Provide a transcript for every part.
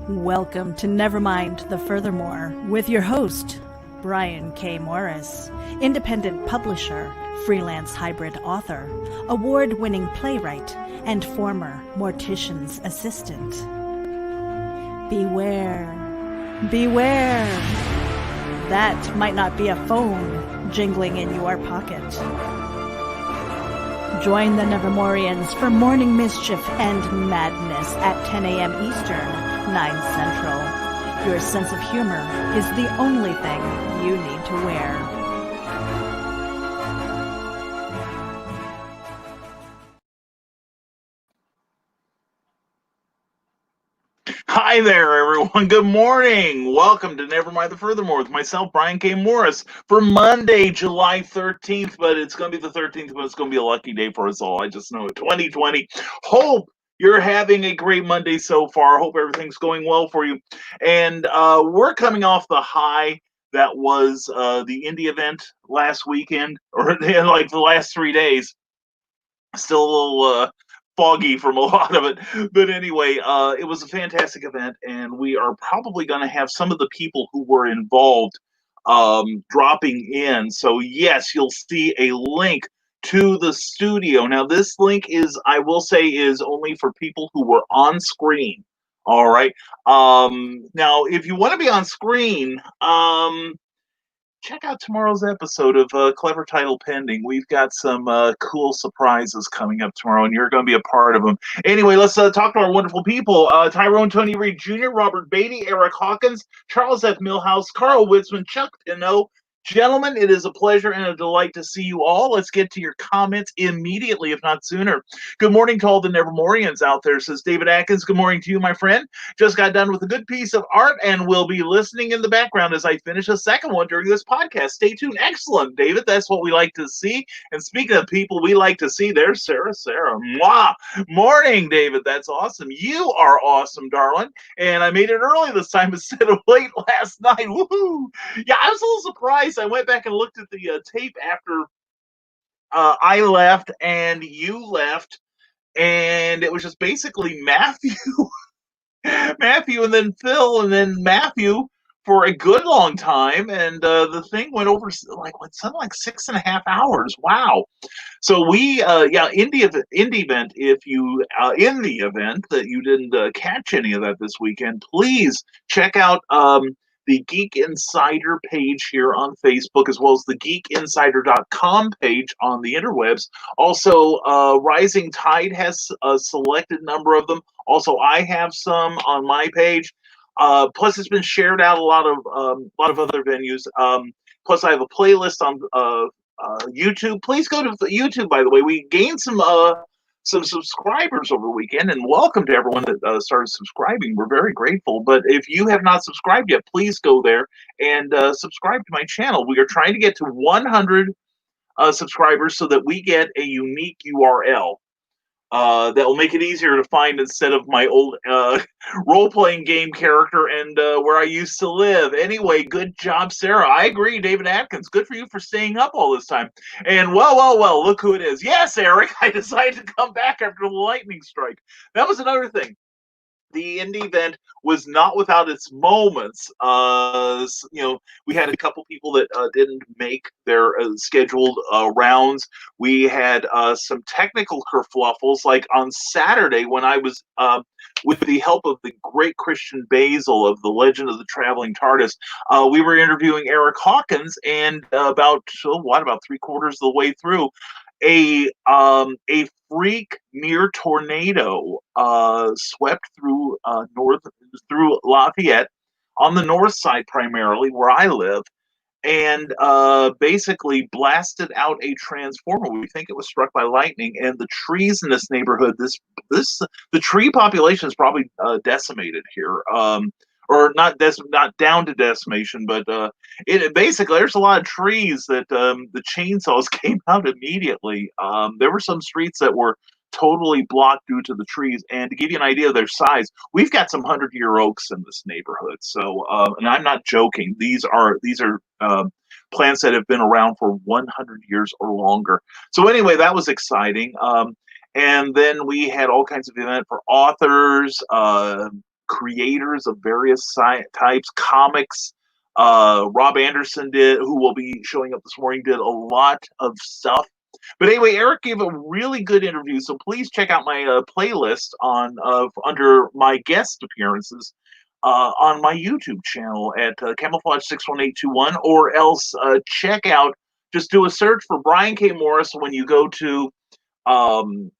Welcome to Nevermind the Furthermore with your host, Brian K. Morris, independent publisher, freelance hybrid author, award-winning playwright, and former mortician's assistant. Beware, beware. That might not be a phone jingling in your pocket. Join the Nevermorians for morning mischief and madness at 10 a.m. Eastern, 9 Central. Your sense of humor is the only thing you need to wear. Hi there, everyone. Good morning. Welcome to Nevermind the Furthermore with myself, Brian K. Morris, for Monday, July 13th. But it's going to be the 13th, but it's going to be a lucky day for us all. I just know it. 2020. Hope you're having a great Monday so far. Hope everything's going well for you. And we're coming off the high that was the indie event last weekend, or like the last 3 days. Still a little foggy from a lot of it, but anyway, it was a fantastic event, and we are probably going to have some of the people who were involved dropping in. So yes, you'll see a link to the studio. Now this link is, I will say, is only for people who were on screen. All right. Now if you want to be on screen, check out tomorrow's episode of Clever Title Pending. We've got some cool surprises coming up tomorrow, and you're going to be a part of them. Anyway, let's talk to our wonderful people. Tyrone Tony Reed Jr., Robert Beatty, Eric Hawkins, Charles F. Millhouse, Carl Witzman, Chuck Pinot. Gentlemen, it is a pleasure and a delight to see you all. Let's get to your comments immediately, if not sooner. Good morning to all the Nevermorians out there, says David Atkins. Good morning to you, my friend. Just got done with a good piece of art and will be listening in the background as I finish a second one during this podcast. Stay tuned. Excellent, David. That's what we like to see. And speaking of people we like to see, there's Sarah. Mwah. Morning, David. That's awesome. You are awesome, darling. And I made it early this time instead of late last night. Woohoo! Yeah, I was a little surprised. I went back and looked at the tape after I left and you left, and it was just basically Matthew and then Phil and then Matthew for a good long time, and the thing went over something like 6.5 hours. Wow! So we, indie event. If you in the event that you didn't catch any of that this weekend, please check out the Geek Insider page here on Facebook, as well as the geekinsider.com page on the interwebs. Also, Rising Tide has a selected number of them. Also, I have some on my page. Plus, it's been shared out a lot of other venues. Plus, I have a playlist on YouTube. Please go to YouTube. By the way, we gained some subscribers over the weekend, and welcome to everyone that started subscribing. We're very grateful. But if you have not subscribed yet, please go there and subscribe to my channel. We are trying to get to 100 subscribers so that we get a unique URL. That will make it easier to find instead of my old role-playing game character and where I used to live. Anyway, good job, Sarah. I agree, David Atkins. Good for you for staying up all this time. And well, look who it is. Yes, Eric, I decided to come back after the lightning strike. That was another thing. The indie event was not without its moments. We had a couple people that didn't make their scheduled rounds. We had some technical kerfluffles, like on Saturday when I was, with the help of the great Christian Basil of the Legend of the Traveling TARDIS, we were interviewing Eric Hawkins, and about 3/4 of the way through, a freak near tornado swept through through Lafayette on the north side, primarily where I live, and basically blasted out a transformer. We think it was struck by lightning, and the trees in this neighborhood, the tree population is probably decimated here. Or not down to decimation, but it basically, there's a lot of trees that the chainsaws came out immediately. There were some streets that were totally blocked due to the trees. And to give you an idea of their size, we've got some 100-year oaks in this neighborhood. So, and I'm not joking. These are plants that have been around for 100 years or longer. So anyway, that was exciting. And then we had all kinds of events for authors. creators of various types, comics. Rob Anderson who will be showing up this morning, did a lot of stuff. But anyway, Eric gave a really good interview, so please check out my playlist on under my guest appearances on my YouTube channel at Camouflage61821, or else check out. Just do a search for Brian K. Morris when you go to YouTube,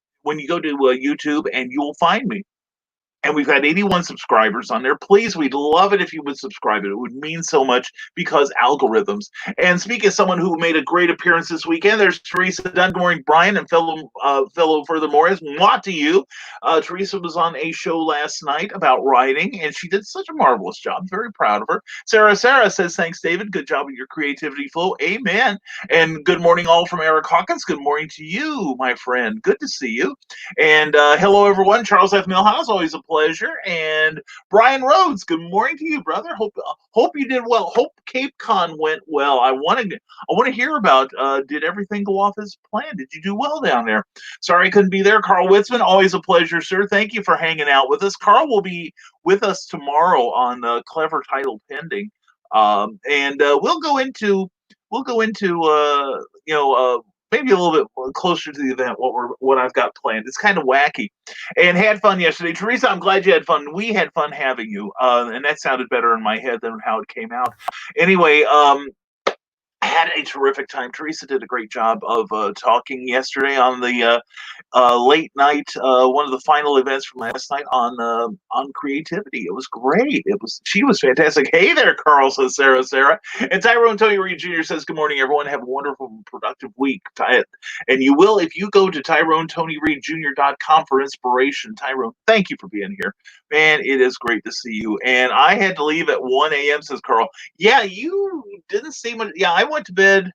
and you'll find me. And we've got 81 subscribers on there. Please, we'd love it if you would subscribe. It would mean so much because algorithms. And speaking of someone who made a great appearance this weekend, there's Teresa Dunn. Good morning, Brian, and fellow Furthermore. Mwah to you. Teresa was on a show last night about writing, and she did such a marvelous job. Very proud of her. Sarah says, thanks, David. Good job with your creativity flow. Amen. And good morning, all from Eric Hawkins. Good morning to you, my friend. Good to see you. And hello, everyone. Charles F. Milhouse, always a pleasure. And Brian Rhodes, good morning to you, brother. Hope you did well. Hope Cape Con went well. I want to hear about. Did everything go off as planned? Did you do well down there? Sorry I couldn't be there. Carl Witzman, always a pleasure, sir. Thank you for hanging out with us. Carl will be with us tomorrow on Clever Title Pending, and we'll go into maybe a little bit closer to the event what I've got planned. It's kind of wacky, and had fun yesterday. Teresa, I'm glad you had fun. We had fun having you, and that sounded better in my head than how it came out. Anyway, had a terrific time. Teresa did a great job of talking yesterday on the late night, one of the final events from last night on creativity. It was great. She was fantastic. Hey there, Carl, says Sarah. And Tyrone Tony Reed Jr. says, good morning, everyone. Have a wonderful, productive week. And you will if you go to TyroneTonyReedJr.com for inspiration. Tyrone, thank you for being here. Man, it is great to see you. And I had to leave at 1 a.m., says Carl. Yeah, you didn't see much. Yeah, I went to bed.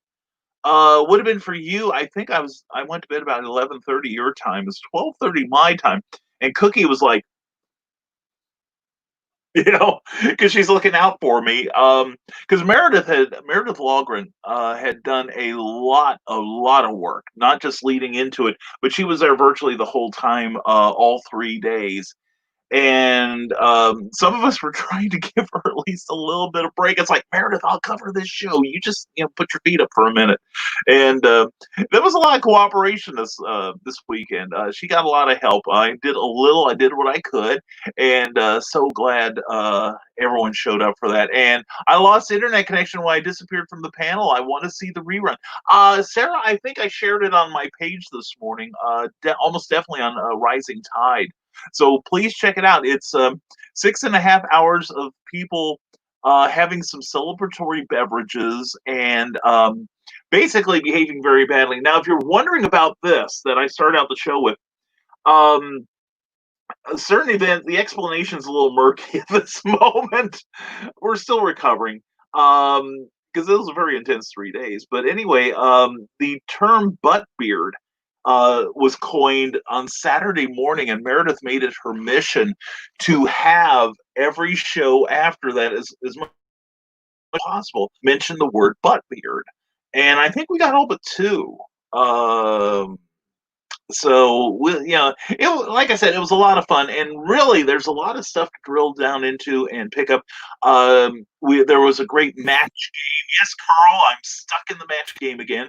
Would have been for you. I think I went to bed about 11:30 your time. It's 12:30 my time. And Cookie was like, because she's looking out for me. Because Meredith Logren had done a lot of work, not just leading into it, but she was there virtually the whole time, all 3 days. And some of us were trying to give her at least a little bit of break. It's like, Meredith, I'll cover this show. You just put your feet up for a minute. And there was a lot of cooperation this weekend. She got a lot of help. I did what I could, and so glad everyone showed up for that. And I lost internet connection when I disappeared from the panel. I want to see the rerun. Sarah, I think I shared it on my page this morning. Almost definitely on Rising Tide. So please check it out. It's 6.5 hours of people having some celebratory beverages and basically behaving very badly. Now, if you're wondering about this that I started out the show with, a certain event, the explanation is a little murky at this moment. We're still recovering because it was a very intense 3 days. But anyway, the term butt beard was coined on Saturday morning, and Meredith made it her mission to have every show after that as much as possible mention the word butt beard. And I think we got all but two. So like I said, it was a lot of fun, and really, there's a lot of stuff to drill down into and pick up. There was a great match game. Yes, Carl, I'm stuck in the match game again.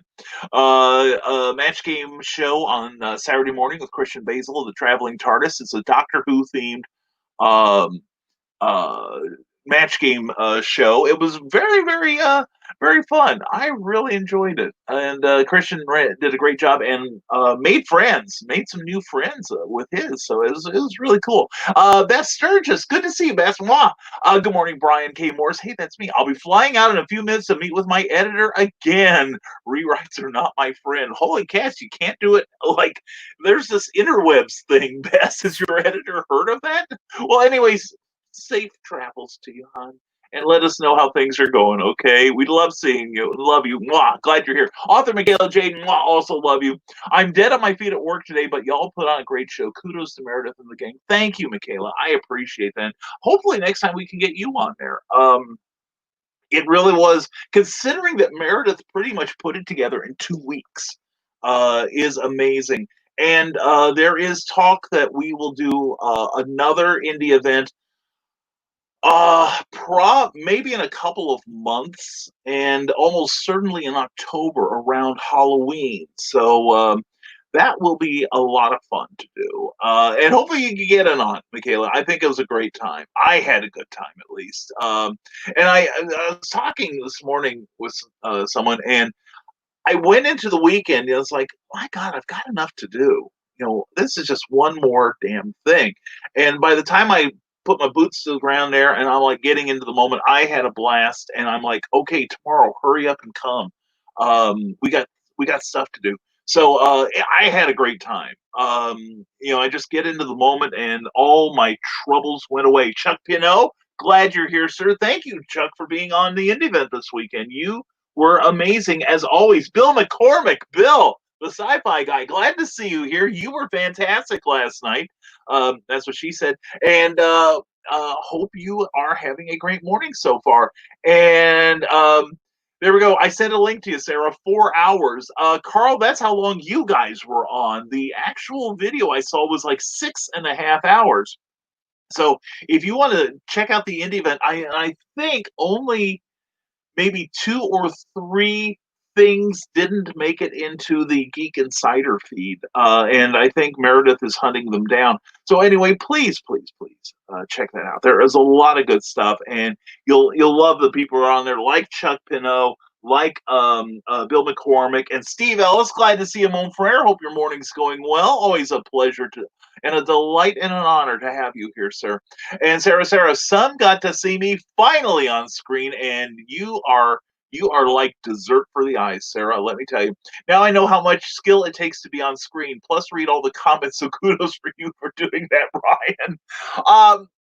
A match game show on Saturday morning with Christian Basil of the Traveling TARDIS. It's a Doctor Who themed um, match game show. It was very, very, very fun. I really enjoyed it, and Christian did a great job and made some new friends with his. So it was really cool. Beth Sturgis, good to see you, Beth. Mwah. Good morning, Brian K. Morris. Hey, that's me. I'll be flying out in a few minutes to meet with my editor again. Rewrites are not my friend. Holy cats, you can't do it. Like, there's this interwebs thing. Beth, has your editor heard of that? Well, anyways, safe travels to you, hon. And let us know how things are going, okay? We love seeing you. Love you. Mwah. Glad you're here. Author Michaela Jade, mwah, also love you. I'm dead on my feet at work today, but y'all put on a great show. Kudos to Meredith and the gang. Thank you, Michaela. I appreciate that. Hopefully next time we can get you on there. It really was, considering that Meredith pretty much put it together in 2 weeks, is amazing. And there is talk that we will do another indie event Maybe in a couple of months, and almost certainly in October around Halloween. So that will be a lot of fun to do. And hopefully you can get in on it, Michaela. I think it was a great time. I had a good time at least. And I was talking this morning with someone, and I went into the weekend, and it's like, my God, I've got enough to do. This is just one more damn thing. And by the time I put my boots to the ground there and I'm like getting into the moment, I had a blast, and I'm like, okay, tomorrow, hurry up and come. We got stuff to do. So I had a great time. I just get into the moment and all my troubles went away. Chuck Pino, glad you're here, sir. Thank you, Chuck, for being on the indie event this weekend. You were amazing as always. Bill McCormick, Bill, the sci-fi guy. Glad to see you here. You were fantastic last night. That's what she said. And hope you are having a great morning so far. And there we go. I sent a link to you, Sarah. 4 hours. Carl, that's how long you guys were on. The actual video I saw was like 6.5 hours. So if you want to check out the indie event, I think only maybe 2 or 3 things didn't make it into the Geek Insider feed, and I think Meredith is hunting them down. So anyway, please, please, please check that out. There is a lot of good stuff, and you'll love the people who are on there, like Chuck Pino, like Bill McCormick, and Steve Ellis. Glad to see you, Mon Frere. Hope your morning's going well. Always a pleasure to and a delight and an honor to have you here, sir. And Sarah, son got to see me finally on screen, and you are like dessert for the eyes, Sarah. Let me tell you. Now I know how much skill it takes to be on screen. Plus, read all the comments. So kudos for you for doing that, Ryan.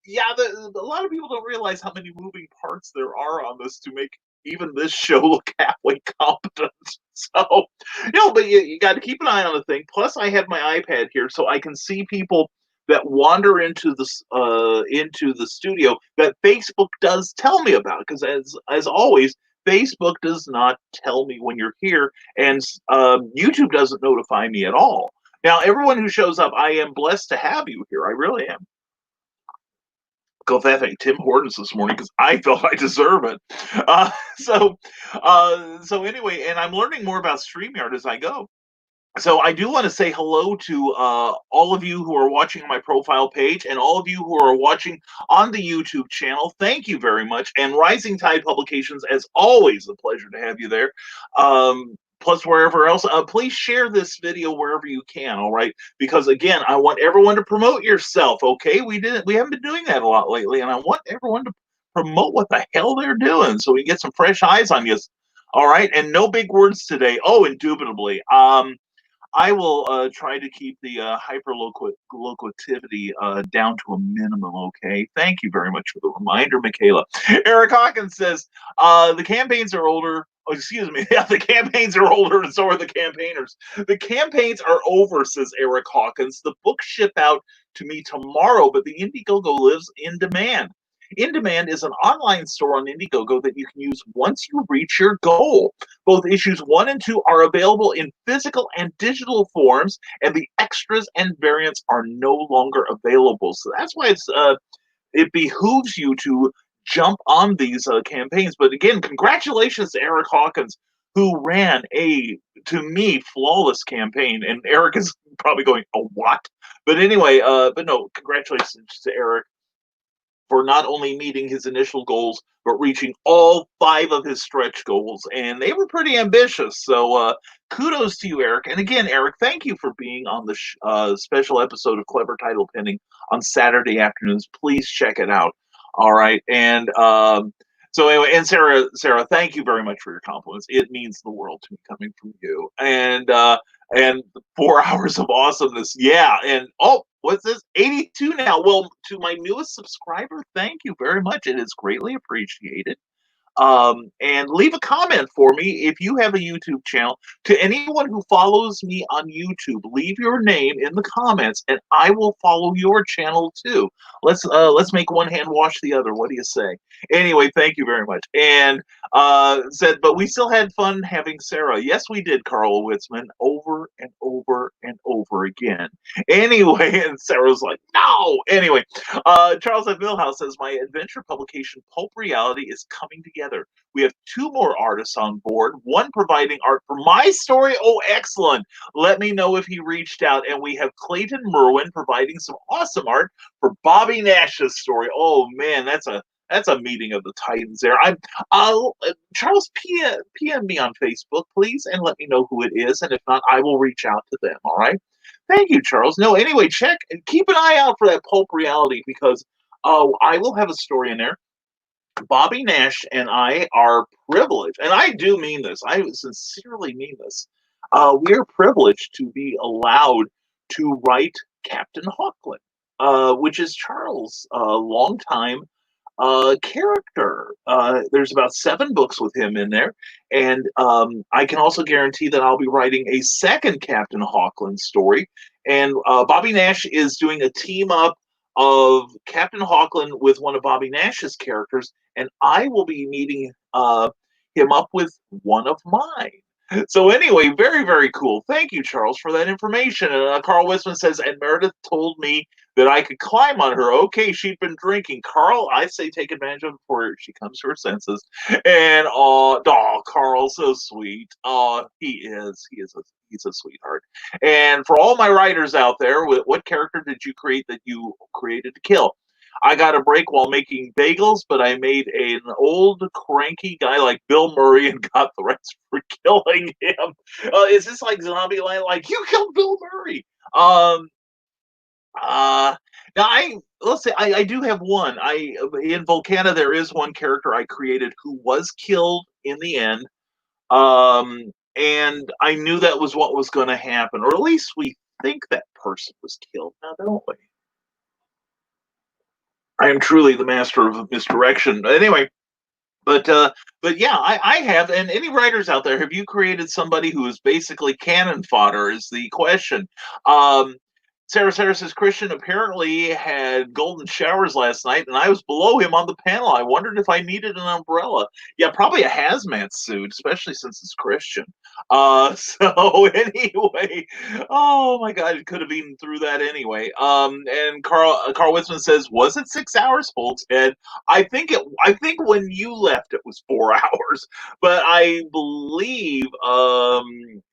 Yeah, a lot of people don't realize how many moving parts there are on this to make even this show look halfway competent. So, but you got to keep an eye on the thing. Plus, I have my iPad here, so I can see people that wander into the studio that Facebook does tell me about. Because as always, Facebook does not tell me when you're here, and YouTube doesn't notify me at all. Now, everyone who shows up, I am blessed to have you here. I really am. Go thank Tim Hortons this morning because I felt I deserve it. So anyway, and I'm learning more about StreamYard as I go. So I do want to say hello to all of you who are watching my profile page and all of you who are watching on the YouTube channel. Thank you very much. And Rising Tide Publications, as always, a pleasure to have you there. Plus wherever else, please share this video wherever you can. All right, because again, I want everyone to promote yourself. Okay, we haven't been doing that a lot lately, and I want everyone to promote what the hell they're doing so we get some fresh eyes on you. All right, and no big words today. Oh, indubitably. I will try to keep the hyperlocutivity down to a minimum, okay? Thank you very much for the reminder, Michaela. Eric Hawkins says, the campaigns are older. Oh, excuse me. Yeah, the campaigns are older, and so are the campaigners. The campaigns are over, says Eric Hawkins. The books ship out to me tomorrow, but the Indiegogo lives in demand. In Demand is an online store on Indiegogo that you can use once you reach your goal. Both issues 1 and 2 are available in physical and digital forms, and the extras and variants are no longer available. So that's why it behooves you to jump on these campaigns. But again, congratulations to Eric Hawkins, who ran to me, flawless campaign. And Eric is probably going, "Oh, what?" But anyway, but no, congratulations to Eric for not only meeting his initial goals, but reaching all 5 of his stretch goals. And they were pretty ambitious. So kudos to you, Eric. And again, Eric, thank you for being on the special episode of Clever Title Pinning on Saturday afternoons. Please check it out. All right. And so anyway, and Sarah, thank you very much for your compliments. It means the world to me coming from you. And 4 hours of awesomeness. Yeah. And what's this? 82 now. Well, to my newest subscriber, thank you very much. It is greatly appreciated. And leave a comment for me if you have a YouTube channel. To anyone who follows me on YouTube, leave your name in the comments, and I will follow your channel too. Let's make one hand wash the other. What do you say? Anyway, thank you very much. And said, but we still had fun having Sarah. Yes, we did, Carl Witzman, over and over and over again. Anyway, and Sarah's like, no. Anyway, Charles F. Millhouse says, my adventure publication, Pulp Reality, is coming together. We have 2 more artists on board, one providing art for my story. Oh, excellent. Let me know if he reached out. And we have Clayton Merwin providing some awesome art for Bobby Nash's story. Oh, man, that's a meeting of the Titans there. Charles, PM me on Facebook, please, and let me know who it is. And if not, I will reach out to them. All right. Thank you, Charles. No, anyway, keep an eye out for that Pulp Reality, because I will have a story in there. Bobby Nash and I are privileged, and I do mean this. I sincerely mean this. We are privileged to be allowed to write Captain Hawkland, which is Charles' longtime character. There's about 7 books with him in there, and I can also guarantee that I'll be writing a second Captain Hawkland story. And Bobby Nash is doing a team up of Captain Hawkland with one of Bobby Nash's characters, and I will be meeting him up with one of mine. So anyway, very, very cool. Thank you, Charles, for that information. And Carl Wisman says, and Meredith told me that I could climb on her. Okay, she'd been drinking. Carl, I say take advantage of it before she comes to her senses. And Carl, so sweet. He's a sweetheart. And for all my writers out there, what character did you create that you created to kill? I got a break while making bagels, but I made an old cranky guy like Bill Murray and got the rest for killing him. Is this like Zombieland? Like, you killed Bill Murray? Now let's say I do have one. In Volcana there is one character I created who was killed in the end. And I knew that was what was going to happen, or at least we think that person was killed. Now, don't we? I am truly the master of misdirection. Anyway, but yeah, I have. And any writers out there, have you created somebody who is basically cannon fodder? Is the question. Sarah says Christian apparently had golden showers last night, and I was below him on the panel. I wondered if I needed an umbrella. Yeah, probably a hazmat suit, especially since it's Christian. So anyway, oh my God, it could have eaten through that anyway. And Carl Witzman says, was it 6 hours, Holt's head? I think when you left it was 4 hours, but I believe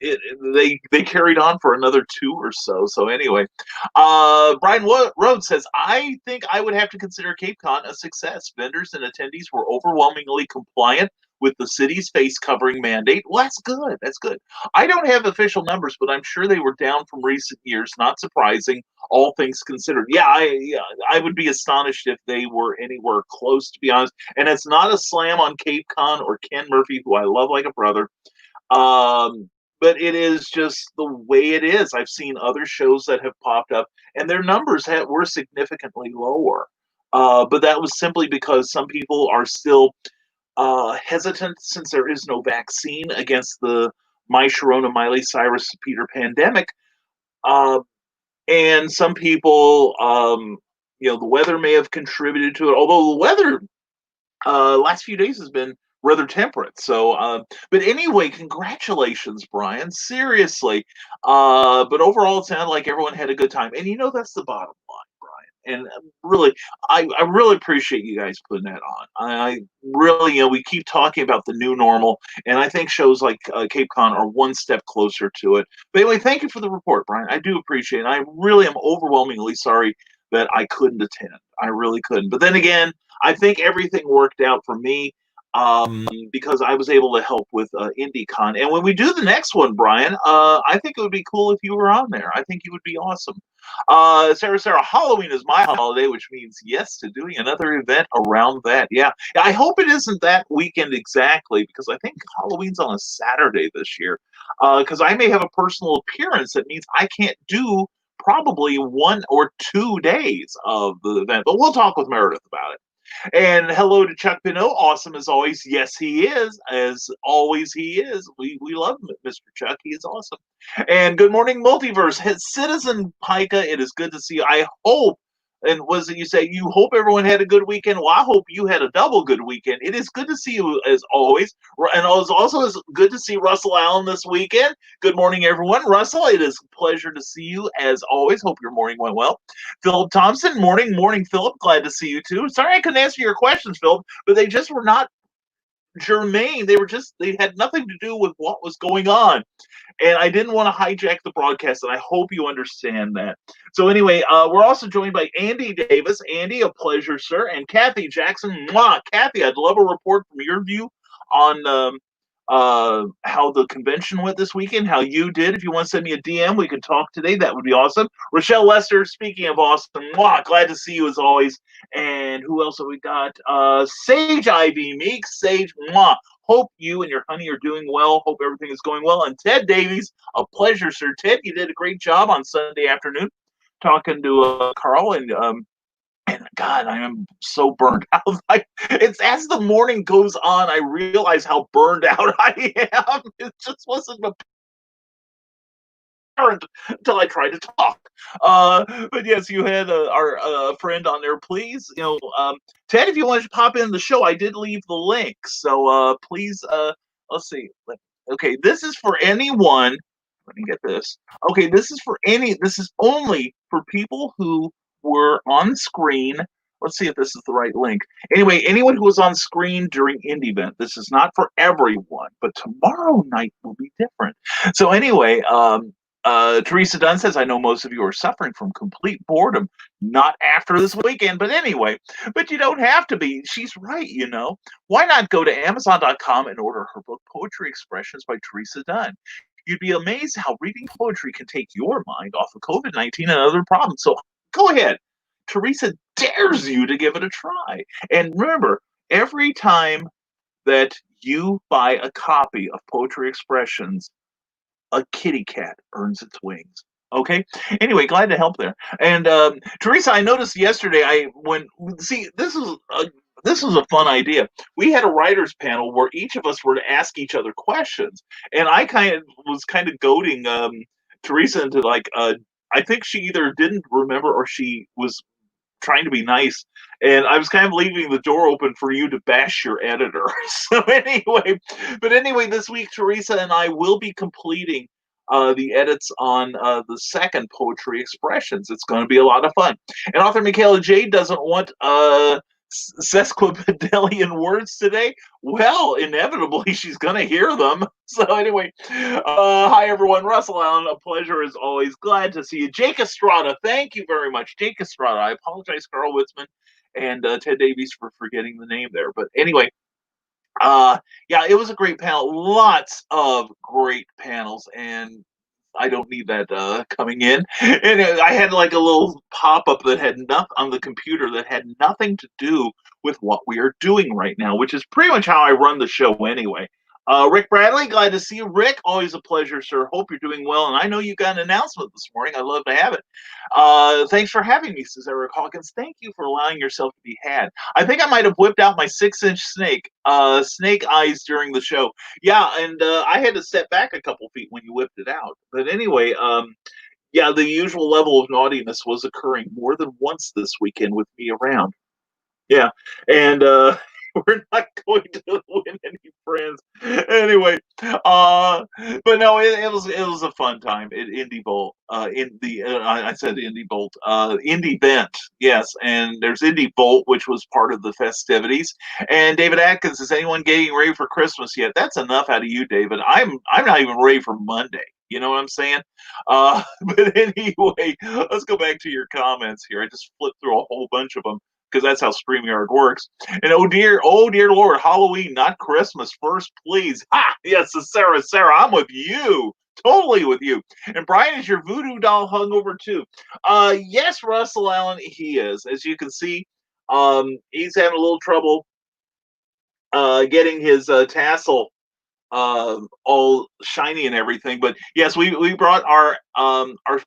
they carried on for another 2 or so. So anyway. Brian Rhodes says, I think I would have to consider Cape Con a success. Vendors and attendees were overwhelmingly compliant with the city's face covering mandate. Well, that's good. That's good. I don't have official numbers, but I'm sure they were down from recent years. Not surprising, all things considered. Yeah, I would be astonished if they were anywhere close, to be honest. And it's not a slam on Cape Con or Ken Murphy, who I love like a brother. But it is just the way it is. I've seen other shows that have popped up, and their numbers were significantly lower. But that was simply because some people are still hesitant, since there is no vaccine against the My Sharona Miley Cyrus Peter pandemic. And some people, the weather may have contributed to it, although the weather last few days has been rather temperate. So, but anyway, congratulations, Brian. Seriously. But overall, it sounded like everyone had a good time. And that's the bottom line, Brian. And really, I really appreciate you guys putting that on. I really, we keep talking about the new normal, and I think shows like Cape Con are one step closer to it. But anyway, thank you for the report, Brian. I do appreciate it. I really am overwhelmingly sorry that I couldn't attend. I really couldn't. But then again, I think everything worked out for me because I was able to help with IndieCon. And when we do the next one, Brian, I think it would be cool if you were on there. I think you would be awesome. Sarah, Halloween is my holiday, which means yes to doing another event around that. Yeah, I hope it isn't that weekend exactly, because I think Halloween's on a Saturday this year. Because I may have a personal appearance that means I can't do probably 1 or 2 days of the event. But we'll talk with Meredith about it. And hello to Chuck Pinot. Awesome as always. Yes, he is. As always, he is. We love Mr. Chuck. He is awesome. And good morning, Multiverse. Citizen Pika, it is good to see you. I hope, and was it you say you hope everyone had a good weekend? Well, I hope you had a double good weekend. It is good to see you as always. And also is good to see Russell Allen this weekend. Good morning, everyone. Russell, it is a pleasure to see you as always. Hope your morning went well. Philip Thompson, morning, Philip. Glad to see you too. Sorry I couldn't answer your questions, Philip, but they just were not germane. They had nothing to do with what was going on. And I didn't want to hijack the broadcast, and I hope you understand that. So anyway, we're also joined by Andy Davis. Andy, a pleasure, sir. And Kathy Jackson. Mwah. Kathy, I'd love a report from your view on how the convention went this weekend, how you did. If you want to send me a DM, we could talk today. That would be awesome. Rochelle Lester, speaking of awesome, mwah, glad to see you as always. And who else have we got? Sage Ivy Meeks. Sage, mwah. Hope you and your honey are doing well. Hope everything is going well. And Ted Davies, a pleasure, sir. Ted, you did a great job on Sunday afternoon talking to Carl and God, I am so burned out. It's as the morning goes on, I realize how burned out I am. It just wasn't apparent until I tried to talk. But yes, you had our friend on there. Please, Ted, if you want to pop in the show, I did leave the link. So please, let's see. Okay, this is for anyone. Let me get this. Okay, this is only for people who were on screen. Let's see if this is the right link. Anyway, anyone who was on screen during Indie Event. This is not for everyone, but tomorrow night will be different. So anyway, Teresa Dunn says, I know most of you are suffering from complete boredom, not after this weekend, but anyway, but you don't have to be. She's right, Why not go to Amazon.com and order her book, Poetry Expressions by Teresa Dunn? You'd be amazed how reading poetry can take your mind off of COVID-19 and other problems. So go ahead. Teresa dares you to give it a try. And remember, every time that you buy a copy of Poetry Expressions, a kitty cat earns its wings. Okay. Anyway, glad to help there. And Teresa, I noticed yesterday. This was a fun idea. We had a writers panel where each of us were to ask each other questions, and I was goading Teresa into I think she either didn't remember or she was trying to be nice, and I was kind of leaving the door open for you to bash your editor. So anyway, this week Teresa and I will be completing the edits on the second Poetry Expressions. It's going to be a lot of fun. And author Michaela Jade doesn't want sesquipedalian words today. Well, inevitably she's going to hear them. So anyway, hi everyone. Russell Allen, a pleasure as always. Glad to see you. Jake Estrada, thank you very much. Jake Estrada. I apologize, Carl Witzman and Ted Davies for forgetting the name there. But anyway, yeah, it was a great panel. Lots of great panels, and I don't need that coming in. And I had like a little pop-up that had nothing on the computer that had nothing to do with what we are doing right now, which is pretty much how I run the show anyway. Rick Bradley, glad to see you. Rick, always a pleasure, sir. Hope you're doing well. And I know you got an announcement this morning. I'd love to have it. Thanks for having me, says Eric Hawkins. Thank you for allowing yourself to be had. I think I might have whipped out my 6-inch snake eyes during the show. Yeah, and I had to step back a couple feet when you whipped it out. But anyway, yeah, the usual level of naughtiness was occurring more than once this weekend with me around. Yeah, and we're not going to win any friends anyway. But no, it was a fun time at Indie Bolt. I said Indie Bolt, Indie Bent, yes, and there's Indie Bolt, which was part of the festivities. And David Atkins, is anyone getting ready for Christmas yet? That's enough out of you, David. I'm not even ready for Monday. You know what I'm saying? But anyway, let's go back to your comments here. I just flipped through a whole bunch of them, because that's how StreamYard works. And oh dear Lord, Halloween, not Christmas first, please. Ha! Yes, Sarah, I'm with you. Totally with you. And Brian, is your voodoo doll hungover too? Yes, Russell Allen, he is. As you can see, he's having a little trouble getting his tassel all shiny and everything. But yes, we brought our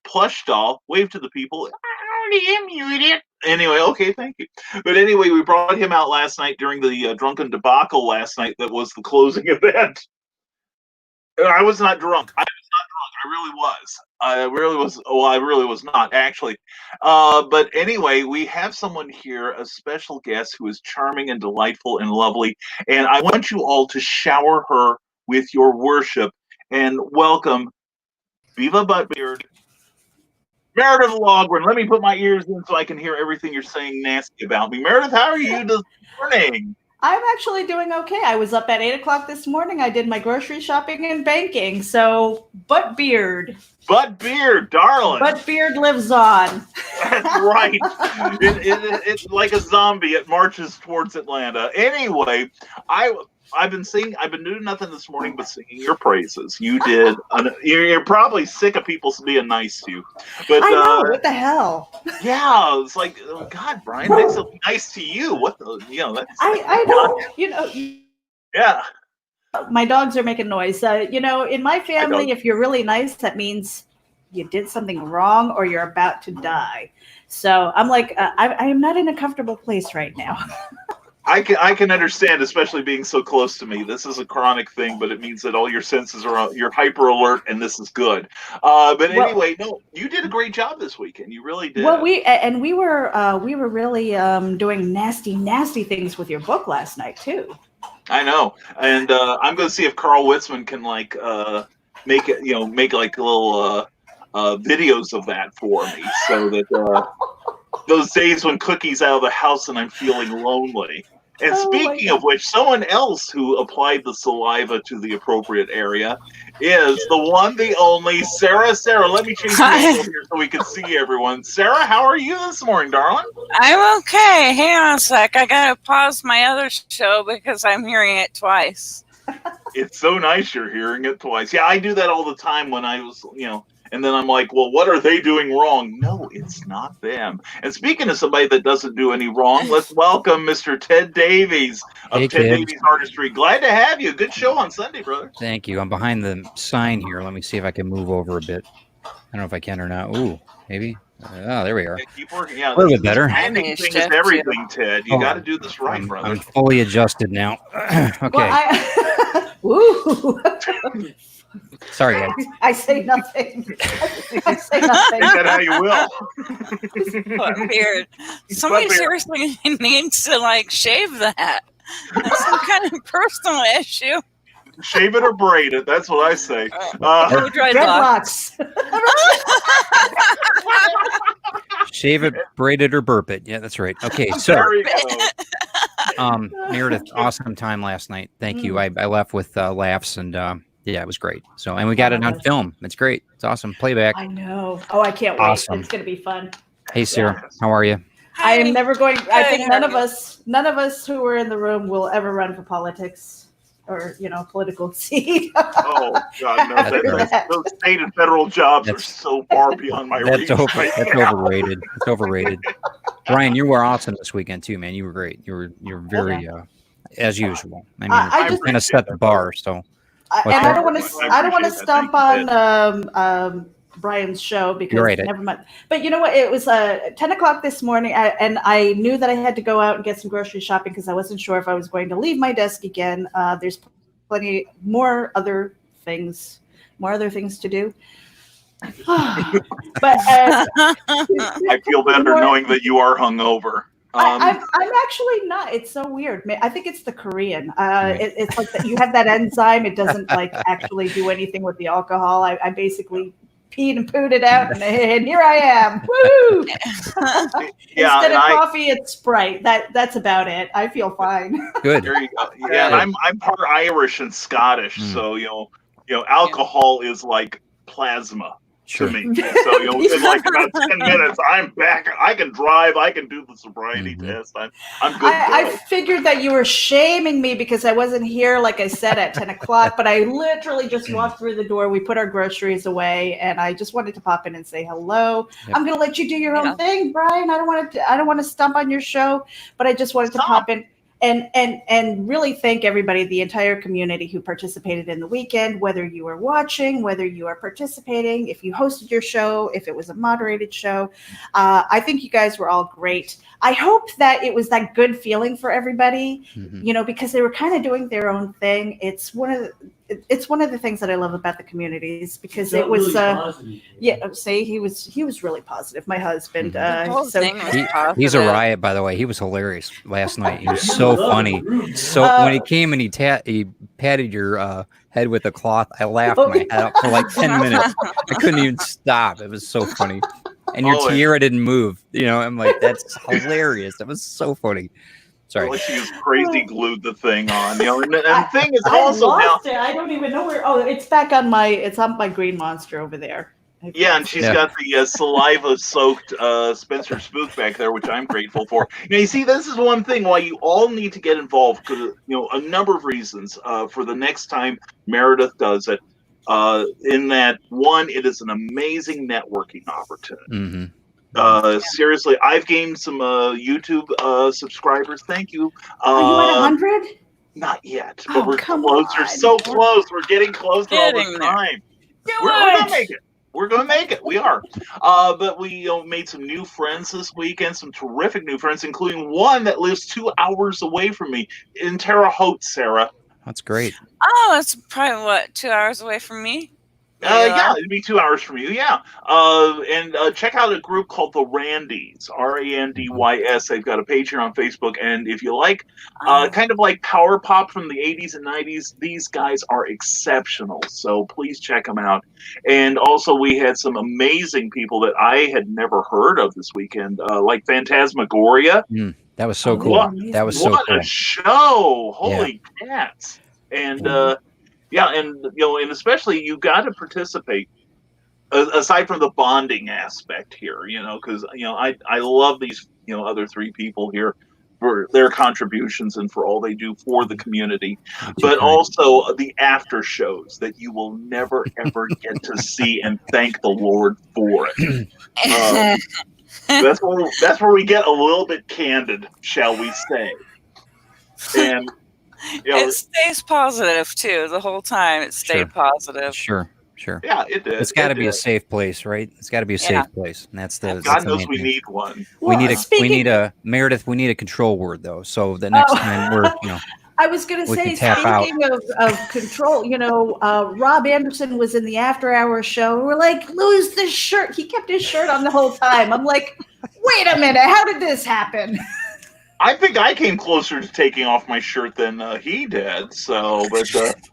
plush doll. Wave to the people. already am, you idiot. Anyway, okay, thank you. But anyway, we brought him out last night during the drunken debacle last night that was the closing event. I was not drunk. I really was. I really was. Well, I really was not, actually. But anyway, we have someone here, a special guest who is charming and delightful and lovely. And I want you all to shower her with your worship and welcome Viva Buttbeard, Meredith Logren. Let me put my ears in so I can hear everything you're saying nasty about me. Meredith, how are you this morning? I'm actually doing okay. I was up at 8 o'clock this morning. I did my grocery shopping and banking. So, Buttbeard. Buttbeard, darling. Buttbeard lives on. That's right. It's like a zombie. It marches towards Atlanta. Anyway, I've been doing nothing this morning but singing your praises. You did. You're probably sick of people being nice to you. But I know. What the hell? Yeah, it's like, oh, God, Brian, they so nice to you. What the, that's, I know. Yeah. My dogs are making noise. In my family, if you're really nice, that means you did something wrong or you're about to die. So I'm like, I am not in a comfortable place right now. I can understand, especially being so close to me. This is a chronic thing, but it means that all your senses you're hyper alert, and this is good. But anyway, no, you did a great job this weekend. You really did. Well, we were really doing nasty things with your book last night too. I know, and I'm going to see if Carl Witzman can make like little videos of that for me, so that those days when Cookie's out of the house and I'm feeling lonely. And speaking of which, someone else who applied the saliva to the appropriate area is the one, the only Sarah. Sarah, let me change the angle here so we can see everyone. Sarah, how are you this morning, darling? I'm okay. Hang on a sec. I gotta pause my other show because I'm hearing it twice. It's so nice you're hearing it twice. Yeah, I do that all the time when I was, and then I'm like, well, what are they doing wrong? No, it's not them. And speaking of somebody that doesn't do any wrong, let's welcome Mr. Ted Davies of Ted Davies Artistry. Glad to have you. Good show on Sunday, brother. Thank you. I'm behind the sign here. Let me see if I can move over a bit. I don't know if I can or not. Ooh, maybe. Oh, there we are. Yeah, keep working. Yeah, a little bit better. Handing thing is everything, Ted. You got to do this right, brother. I'm fully adjusted now. Okay. Ooh. Sorry, guys. I say nothing. Take that how you will. What weird. Somebody seriously needs to shave that. That's some kind of personal issue. Shave it or braid it. That's what I say. Dreadlocks. Shave it, braid it, or burp it. Yeah, that's right. Okay, so there you go. Meredith, awesome time last night. Thank you. I left with laughs and yeah, it was great. So, and we got it on film. It's great. It's awesome. Playback. I know. Oh, I can't wait. Awesome. It's going to be fun. Hey, Sarah, how are you? I am never going. I think none of us who were in the room will ever run for politics or political seat. Oh God, no! Those state and federal jobs are so far beyond my reach. That's overrated. It's overrated. Brian, you were awesome this weekend too, man. You were great. You're very as usual. I mean, I'm going to set the bar. So. And I don't want to stomp on Brian's show because never mind. But you know what? It was 10 o'clock this morning, and I knew that I had to go out and get some grocery shopping because I wasn't sure if I was going to leave my desk again. There's plenty more other things to do. But I feel better knowing that you are hungover. I'm actually not. It's so weird. I think it's the Korean. It's like that you have that enzyme. It doesn't actually do anything with the alcohol. I basically peed and pooed it out, and here I am. Woo! Instead of coffee, it's Sprite. That's about it. I feel fine. Good. There you go. Yeah, and I'm part Irish and Scottish, so alcohol is like plasma. Sure. To me. So in about 10 minutes, I'm back. I can drive. I can do the sobriety test. I'm good. I figured that you were shaming me because I wasn't here, like I said, at 10 o'clock. But I literally just walked through the door. We put our groceries away, and I just wanted to pop in and say hello. Yep. I'm going to let you do your own thing, Brian. I don't want to stomp on your show, but I just wanted to pop in. and really thank everybody, the entire community who participated in the weekend, whether you were watching, whether you are participating, if you hosted your show, if it was a moderated show. I think you guys were all great. I hope that it was that good feeling for everybody, because they were kind of doing their own thing. It's one of the things that I love about the communities, because it was really he was really positive. My husband, he's a riot, by the way. He was hilarious last night. He was so funny. So when he came and he patted your head with a cloth, I laughed my head out for like 10 minutes. I couldn't even stop. It was so funny. And your tiara didn't move. I'm like, that's hilarious. That was so funny. Sorry. Like she was crazy glued the thing on. And the thing is also I lost it. I don't even know where. Oh, it's back on my green monster over there. Yeah, and she's got the saliva-soaked Spencer Spoof back there, which I'm grateful for. You see, this is one thing why you all need to get involved, because a number of reasons. For the next time Meredith does it, in that one, it is an amazing networking opportunity. Seriously, I've gained some YouTube subscribers. Thank you. Are you at 100? Not yet, but we're closer. So close. We're getting closer all the time. We're gonna make it. We're going to make it. We are. But we made some new friends this weekend, some terrific new friends, including one that lives 2 hours away from me in Terre Haute, Sarah. That's great. Oh, that's probably, 2 hours away from me? Yeah, it'd be 2 hours from you, yeah. And check out a group called the Randys, Randys. They've got a page here on Facebook, and if you like kind of like power pop from the 80s and 90s, these guys are exceptional, so please check them out. And also, we had some amazing people that I had never heard of this weekend, like Phantasmagoria. That was so cool. That was so cool. What a show! Holy cats! And and especially you got to participate. Aside from the bonding aspect here, because I love these other three people here for their contributions and for all they do for the community, but also the after shows that you will never ever get to see, and thank the Lord for it. That's where we get a little bit candid, shall we say? And it stays positive too the whole time. It stayed positive. Sure. Yeah, it did. It's got to be a safe place, right? It's got to be a safe place, and that's the. God knows we need one. We need a Meredith. We need a control word though. So the next time we're I was going to say, speaking of control, Rob Anderson was in the after hours show. We're like, lose the shirt. He kept his shirt on the whole time. I'm like, wait a minute, how did this happen? I think I came closer to taking off my shirt than he did. So, but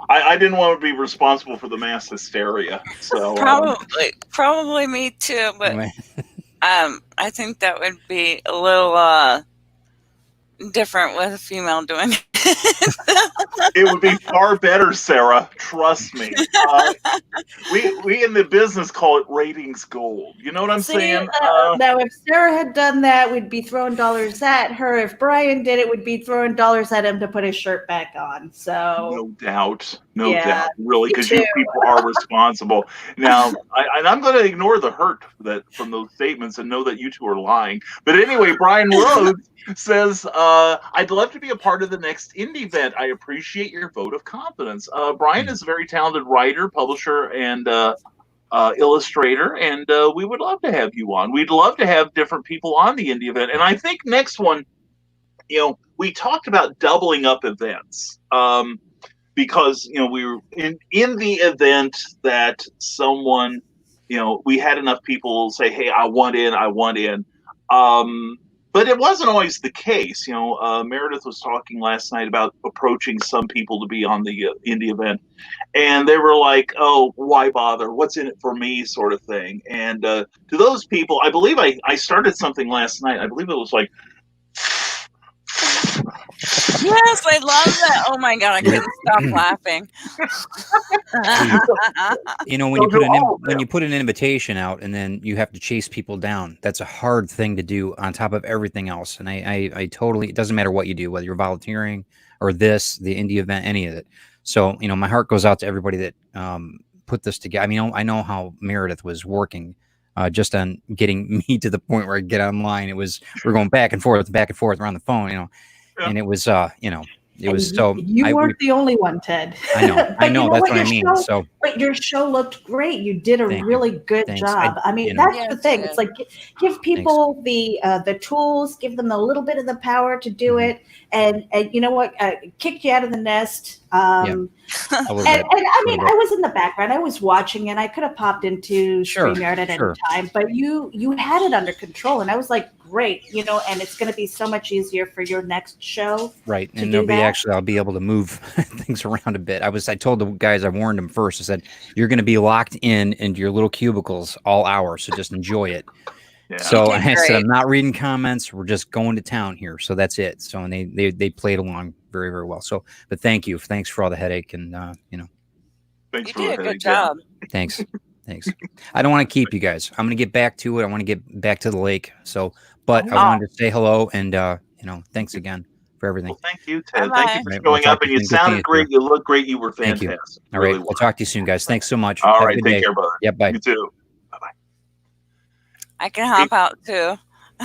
I didn't want to be responsible for the mass hysteria. So probably me too. But I think that would be a little different with a female doing it. It would be far better, Sarah. Trust me. We in the business call it ratings gold. You know what I'm saying? Now, if Sarah had done that, we'd be throwing dollars at her. If Brian did it, we'd be throwing dollars at him to put his shirt back on. So no doubt, really, because you people are responsible. Now, I'm going to ignore the hurt from those statements and know that you two are lying. But anyway, Brian Rhodes says, I'd love to be a part of the next indie event. I appreciate your vote of confidence. Brian is a very talented writer, publisher, and illustrator, and we would love to have you on. We'd love to have different people on the indie event. And I think next one, we talked about doubling up events because, we were in the event that someone, we had enough people say, hey, I want in. But it wasn't always the case. Meredith was talking last night about approaching some people to be on the indie event. And they were like, oh, why bother? What's in it for me, sort of thing. And to those people, I believe I started something last night. I believe it was like... Yes, I love that. Oh my God, I couldn't stop laughing. When you put an invitation out and then you have to chase people down, that's a hard thing to do on top of everything else. And I totally, it doesn't matter what you do, whether you're volunteering or the indie event, any of it. So, my heart goes out to everybody that put this together. I mean, I know how Meredith was working just on getting me to the point where I get online. We're going back and forth around the phone, and it was it was so. You weren't the only one, Ted. I know. I know. That's what I mean. But your show looked great. You did a really good job. I mean, that's the thing. It's like give people the tools, give them a little bit of the power to do it, and you know what? Kicked you out of the nest. And I mean, I was in the background. I was watching, and I could have popped into StreamYard at any time. But you had it under control, and I was like, great, and it's going to be so much easier for your next show. Right, and I'll be able to move things around a bit. I told the guys, I warned them first. I said, you're going to be locked into your little cubicles all hour, so just enjoy it. Yeah. So I said, I'm not reading comments. We're just going to town here. So that's it. So and they played along very, very well. So, but thank you. Thanks for all the headache and Thanks you did a good job. Thanks. I don't want to keep you guys. I'm going to get back to it. I want to get back to the lake. So, but I wanted to say hello and thanks again for everything. Well, thank you, Ted. Thank you for showing up. And you sounded great. You look great. You were fantastic. Thank you. All right. We'll talk to you soon, guys. Thanks so much. All right. Take care, brother. Yep. Bye. You too. Bye-bye. I can hop out too.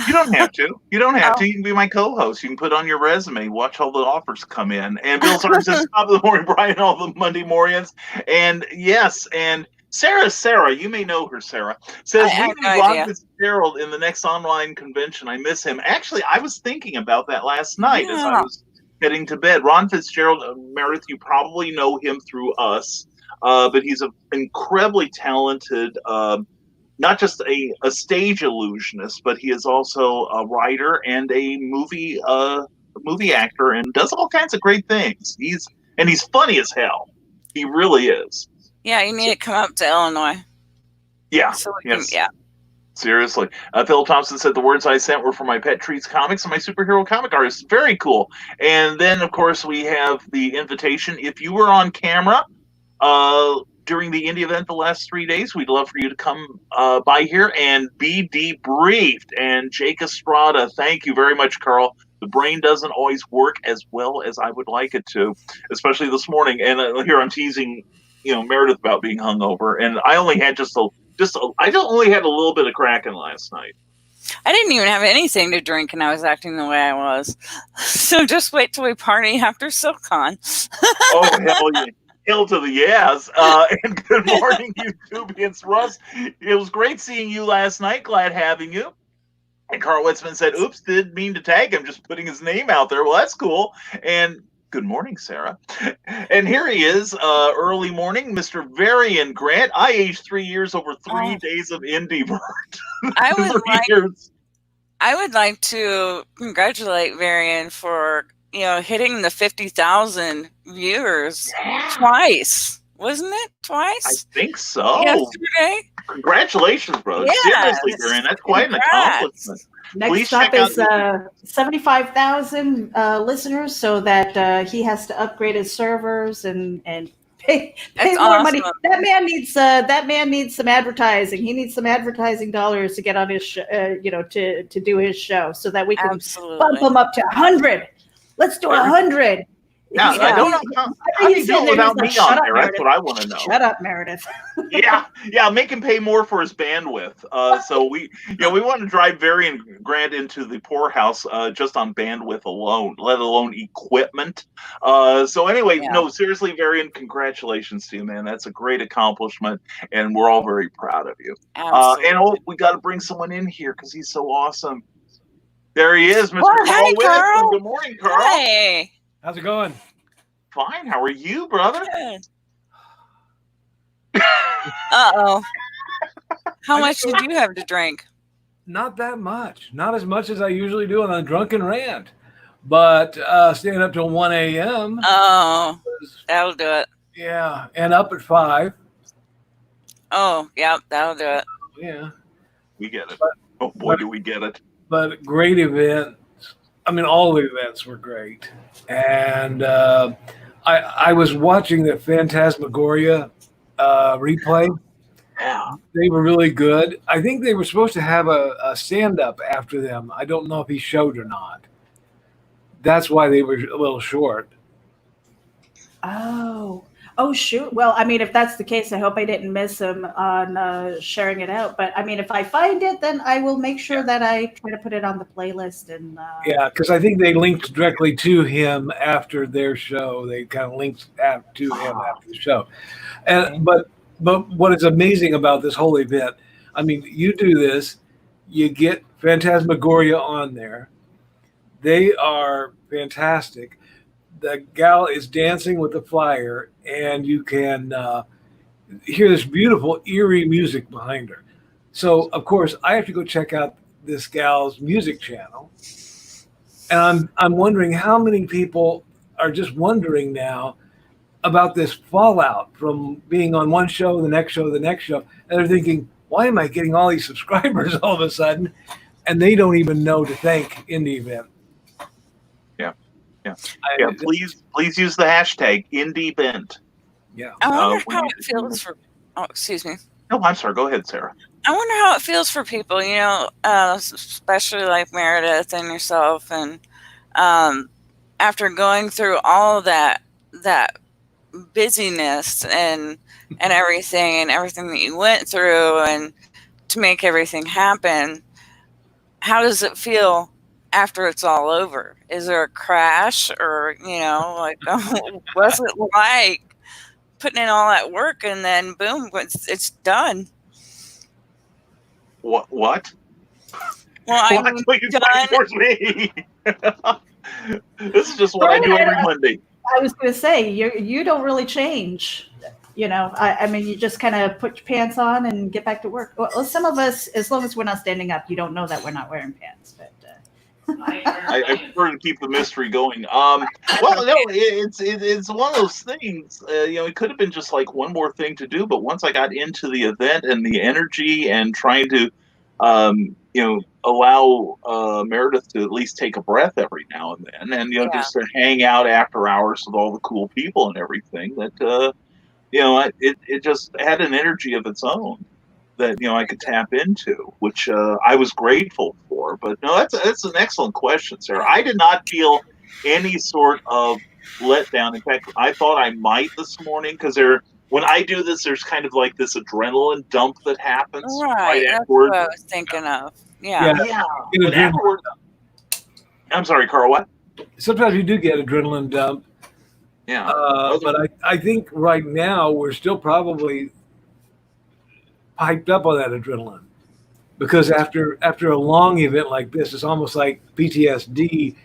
You don't have to. You don't have to. You can be my co-host. You can put on your resume, watch all the offers come in. And Bill Sargent says, top of the morning, Brian, all the Monday mornings. And yes, and Sarah, you may know her, Sarah, says, we need Ron Fitzgerald in the next online convention. I miss him. Actually, I was thinking about that last night as I was heading to bed. Ron Fitzgerald, Meredith, you probably know him through us, but he's an incredibly talented not just a stage illusionist, but he is also a writer and a movie actor and does all kinds of great things. He's funny as hell. He really is. Yeah, you need to come up to Illinois. Yeah. So yes. Seriously. Phil Thompson said the words I sent were for my Pet Treats comics and my superhero comic artist. Very cool. And then, of course, we have the invitation. If you were on camera, during the indie event the last 3 days, we'd love for you to come by here and be debriefed. And Jake Estrada, thank you very much, Carl. The brain doesn't always work as well as I would like it to, especially this morning. And here I'm teasing, Meredith about being hungover, and I only had I only had a little bit of Kraken last night. I didn't even have anything to drink, and I was acting the way I was. So just wait till we party after SilkCon. Oh, hell yeah. Hell to the yes. And good morning, YouTubians. Russ, it was great seeing you last night. Glad having you. And Carl Witzman said, oops, didn't mean to tag him, just putting his name out there. Well, that's cool. And good morning, Sarah. And here he is, early morning, Mr. Varian Grant. I aged 3 years over 3 days of indie work. I would like to congratulate Varian for hitting the 50,000 viewers twice. Wasn't it twice? I think so. Yesterday. Congratulations, brother. Seriously, Varian, that's quite an accomplishment. Next up is 75,000 listeners, so that he has to upgrade his servers and pay more money. That man needs some advertising. He needs some advertising dollars to get on his to do his show, so that we can bump him up to 100. Let's do 100. Yeah, I don't know how you do it without me on there. That's what I want to know. Shut up, Meredith. yeah, make him pay more for his bandwidth. So we want to drive Varian Grant into the poorhouse just on bandwidth alone, let alone equipment. So anyway, no, seriously, Varian, congratulations to you, man. That's a great accomplishment, and we're all very proud of you. And we got to bring someone in here because he's so awesome. There he is, Mr. Carl Wilson. Good morning, Carl. Hey. How's it going? Fine. How are you, brother? Good. Uh-oh. How much did you have to drink? Not that much. Not as much as I usually do on a drunken rant. But staying up till 1 a.m. Oh, that'll do it. Yeah, and up at 5. Oh, yeah, that'll do it. Yeah. We get it. Oh, boy, do we get it. But great event. I mean, all the events were great. And I was watching the Phantasmagoria replay. Yeah. They were really good. I think they were supposed to have a stand-up after them. I don't know if he showed or not. That's why they were a little short. Oh, Oh, shoot. Well, I mean, if that's the case, I hope I didn't miss him on sharing it out. But I mean, if I find it, then I will make sure that I try to put it on the playlist. And Yeah, because I think they linked directly to him after their show. They kind of linked to him after the show. And but what is amazing about this whole event, I mean, you do this, you get Phantasmagoria on there. They are fantastic. The gal is dancing with the flyer, and you can hear this beautiful, eerie music behind her. So, of course, I have to go check out this gal's music channel, and I'm wondering how many people are just wondering now about this fallout from being on one show, the next show, the next show, and they're thinking, why am I getting all these subscribers all of a sudden? And they don't even know to thank Indie Event. Yeah. Please use the hashtag IndieVent. Yeah. I wonder how it feels for. Oh, excuse me. No, I'm sorry. Go ahead, Sarah. I wonder how it feels for people, especially like Meredith and yourself, and after going through all that busyness and everything that you went through, and to make everything happen. How does it feel after it's all over? Is there a crash, or what's it like putting in all that work and then boom, it's done? What? Well, I'm done. Me. This is just what I do every Monday. I was going to say, you don't really change. I mean, you just kind of put your pants on and get back to work. Well, some of us, as long as we're not standing up, you don't know that we're not wearing pants. But I prefer to keep the mystery going. Well, no, it's one of those things. It could have been just like one more thing to do, but once I got into the event and the energy and trying to, allow Meredith to at least take a breath every now and then, and just to hang out after hours with all the cool people and everything. That it just had an energy of its own that I could tap into, which I was grateful for. But no, that's an excellent question, Sarah. I did not feel any sort of letdown. In fact, I thought I might this morning, because when I do this, there's kind of like this adrenaline dump that happens right afterwards. That's what I was thinking of. Yeah. But afterward, I'm sorry, Carl. What? Sometimes you do get adrenaline dump. Yeah. But I think right now we're still probably hyped up on that adrenaline, because after a long event like this, it's almost like PTSD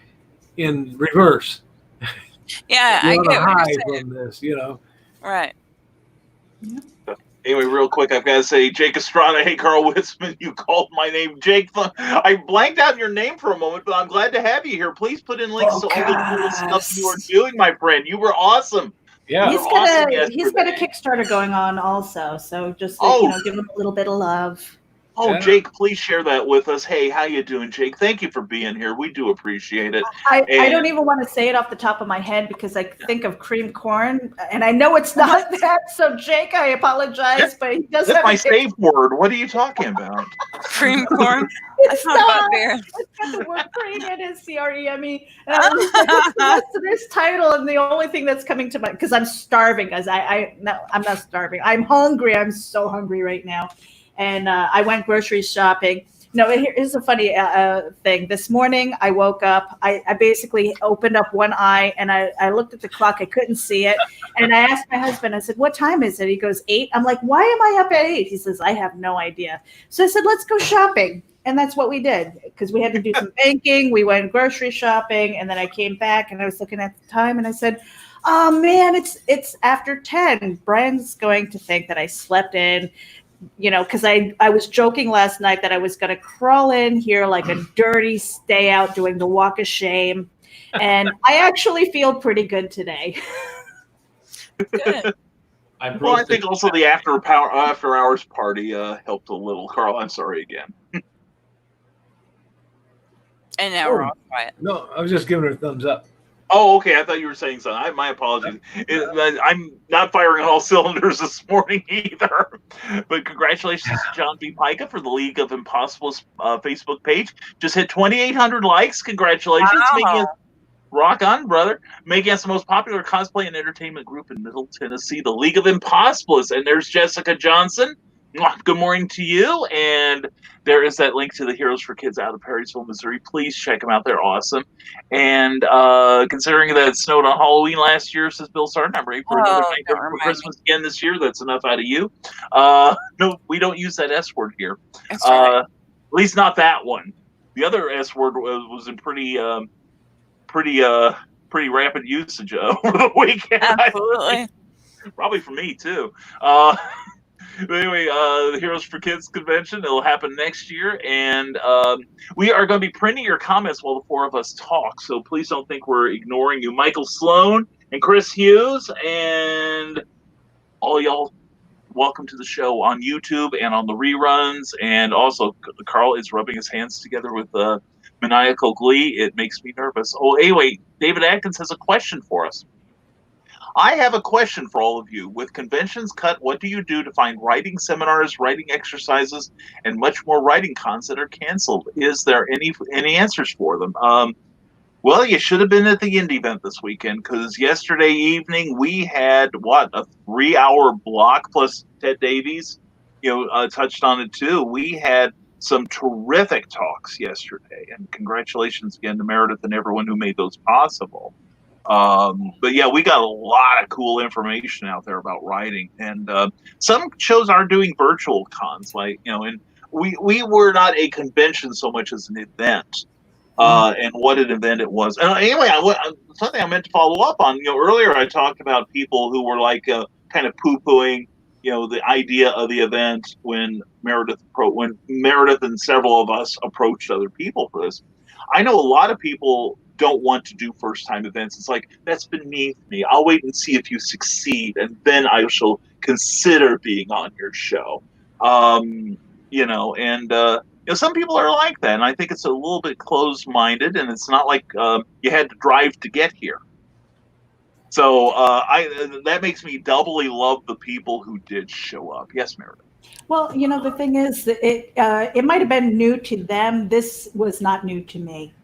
in reverse. Yeah, I get what high you're from this, Right. Anyway, real quick, I've got to say, Jake Estrada, hey, Carl Witzman, you called my name. Jake, I blanked out your name for a moment, but I'm glad to have you here. Please put in links to all the cool stuff you are doing, my friend. You were awesome. Yeah, he's got a Kickstarter going on also, so just give him a little bit of love. Oh, yeah. Jake, please share that with us. Hey, how you doing, Jake? Thank you for being here. We do appreciate it. I don't even want to say it off the top of my head, because I think of cream corn, and I know it's not that. So, Jake, I apologize, but he does have my safe word. What are you talking about? Cream corn? It's not. It's got the word cream in it, CREME. And I was like, what's the rest of this title? And the only thing that's coming to mind, because I'm starving, I'm not starving. I'm hungry. I'm so hungry right now. And I went grocery shopping. Here's a funny thing. This morning, I woke up. I basically opened up one eye, and I looked at the clock. I couldn't see it. And I asked my husband, I said, what time is it? He goes, 8. I'm like, why am I up at 8? He says, I have no idea. So I said, let's go shopping. And that's what we did, because we had to do some banking. We went grocery shopping, and then I came back, and I was looking at the time, and I said, oh, man, it's after 10. Brian's going to think that I slept in. Because I was joking last night that I was going to crawl in here like a dirty stay out doing the walk of shame. And I actually feel pretty good today. Good. I think also the after hours party helped a little. Carl, I'm sorry again. And now we're all quiet. No, I was just giving her a thumbs up. Oh, okay. I thought you were saying something. My apologies. I'm not firing on all cylinders this morning either. But congratulations to John B. Pica for the League of Impossibles Facebook page. Just hit 2,800 likes. Congratulations. Wow. Rock on, brother. Making us the most popular cosplay and entertainment group in Middle Tennessee, the League of Impossibles. And there's Jessica Johnson. Good morning to you. And there is that link to the Heroes for Kids out of Perrysville, Missouri. Please check them out. They're awesome. And considering that it snowed on Halloween last year, says Bill Sargent, I'm ready for another night for Christmas again this year. That's enough out of you. No, we don't use that S word here. That's right. At least not that one. The other S word was in pretty rapid usage over the weekend. Absolutely. Probably for me too. Anyway, the Heroes for Kids convention, it'll happen next year, and we are going to be printing your comments while the four of us talk, so please don't think we're ignoring you. Michael Sloan and Chris Hughes and all y'all, welcome to the show on YouTube and on the reruns, and also Carl is rubbing his hands together with maniacal glee. It makes me nervous. Oh, anyway, David Atkins has a question for us. I have a question for all of you. With conventions cut, what do you do to find writing seminars, writing exercises, and much more writing cons that are canceled? Is there any answers for them? Well, you should have been at the indie event this weekend, because yesterday evening we had, a 3-hour block, plus Ted Davies, touched on it too. We had some terrific talks yesterday, and congratulations again to Meredith and everyone who made those possible. But yeah, we got a lot of cool information out there about writing, and some shows are doing virtual cons, and we were not a convention so much as an event. And what an event it was. And anyway, something I meant to follow up on. Earlier I talked about people who were kind of poo-pooing, the idea of the event when Meredith and several of us approached other people for this. I know a lot of people don't want to do first-time events. It's like, that's beneath me. I'll wait and see if you succeed, and then I shall consider being on your show. Some people are like that, and I think it's a little bit closed-minded, and it's not like you had to drive to get here. So that makes me doubly love the people who did show up. Yes, Meredith. Well, the thing is, it might have been new to them. This was not new to me.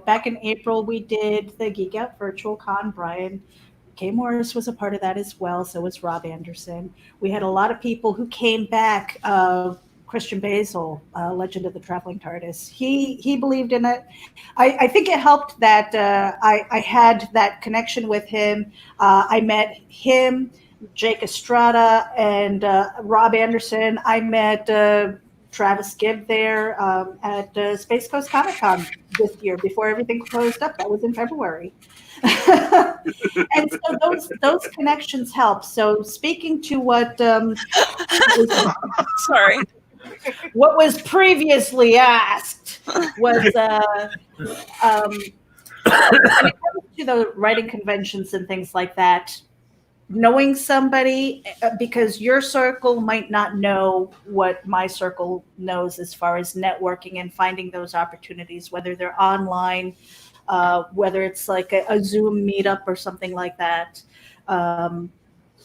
Back in April, we did the Geek Out Virtual Con. Brian K. Morris was a part of that as well. So was Rob Anderson. We had a lot of people who came back. Christian Basil, Legend of the Traveling TARDIS. He believed in it. I think it helped that I had that connection with him. I met him, Jake Estrada, and Rob Anderson. I met Travis Gibb there at Space Coast Comic Con this year before everything closed up. That was in February. And so those connections help. So speaking to what Sorry. What was previously asked was when it comes to the writing conventions and things like that, knowing somebody, because your circle might not know what my circle knows as far as networking and finding those opportunities, whether they're online, whether it's like a Zoom meetup or something like that.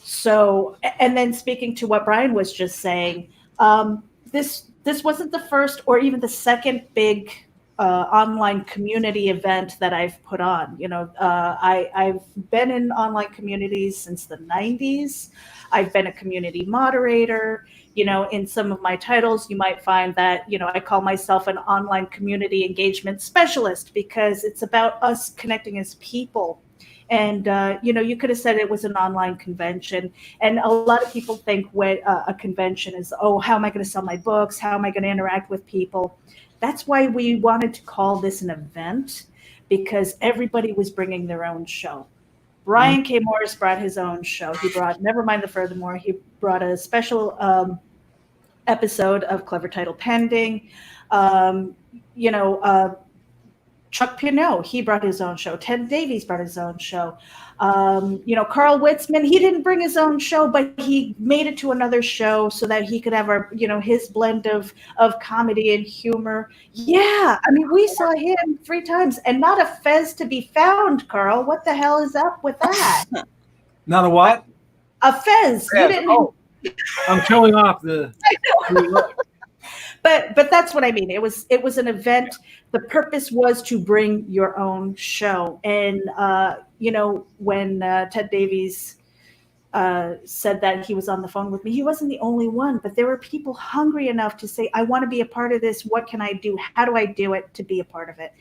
So, and then speaking to what Brian was just saying, this wasn't the first or even the second big online community event that I've put on. I've been in online communities since the 90s. I've been a community moderator. In some of my titles, you might find that, I call myself an online community engagement specialist, because it's about us connecting as people. And, you could have said it was an online convention. And a lot of people think when a convention is, oh, how am I going to sell my books? How am I going to interact with people? That's why we wanted to call this an event, because everybody was bringing their own show. Brian K. Morris brought his own show. He brought Nevermind the Furthermore. He brought a special episode of Clever Title Pending. Chuck Pinot, he brought his own show. Ted Davies brought his own show. Carl Witzman, he didn't bring his own show, but he made it to another show so that he could have his blend of comedy and humor. Yeah, we saw him 3 times, and not a Fez to be found, Carl. What the hell is up with that? Not a what? A Fez. You didn't. Oh, I'm showing off the. But that's what I mean. It was an event. The purpose was to bring your own show. And when Ted Davies said that he was on the phone with me, he wasn't the only one, but there were people hungry enough to say, I want to be a part of this. What can I do? How do I do it to be a part of it?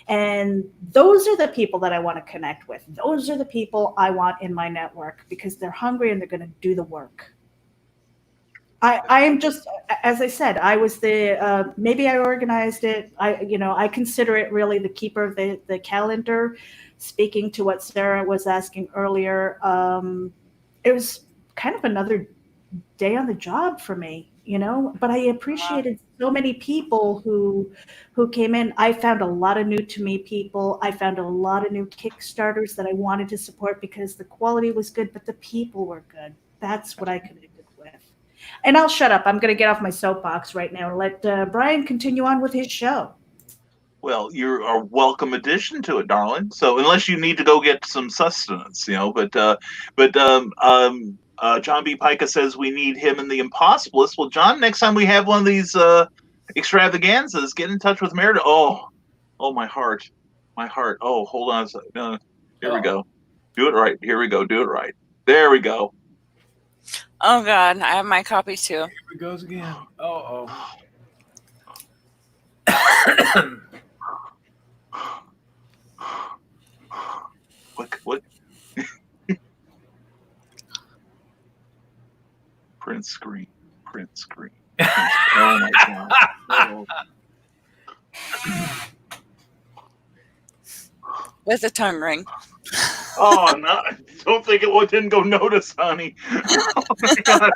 And those are the people that I want to connect with. Those are the people I want in my network because they're hungry and they're going to do the work. I am just, as I said, I was maybe I organized it. I consider it really the keeper of the calendar. Speaking to what Sarah was asking earlier, it was kind of another day on the job for me, but I appreciated so many people who came in. I found a lot of new to me people. I found a lot of new Kickstarters that I wanted to support because the quality was good, but the people were good. That's what I connected with. And I'll shut up. I'm going to get off my soapbox right now and let Brian continue on with his show. Well, you're a welcome addition to it, darling. So unless you need to go get some sustenance, but John B. Pica says we need him in the Impossibilist. Well, John, next time we have one of these extravaganzas, get in touch with Meredith. Oh, my heart. Oh, hold on a second. No, here we go. Do it right. Here we go. Do it right. There we go. Oh, God. I have my copy, too. Here it goes again. Oh. What? Print screen. Oh, my God. Oh. With a tongue ring. Oh, no. Don't think it didn't go notice, honey. Oh, my God.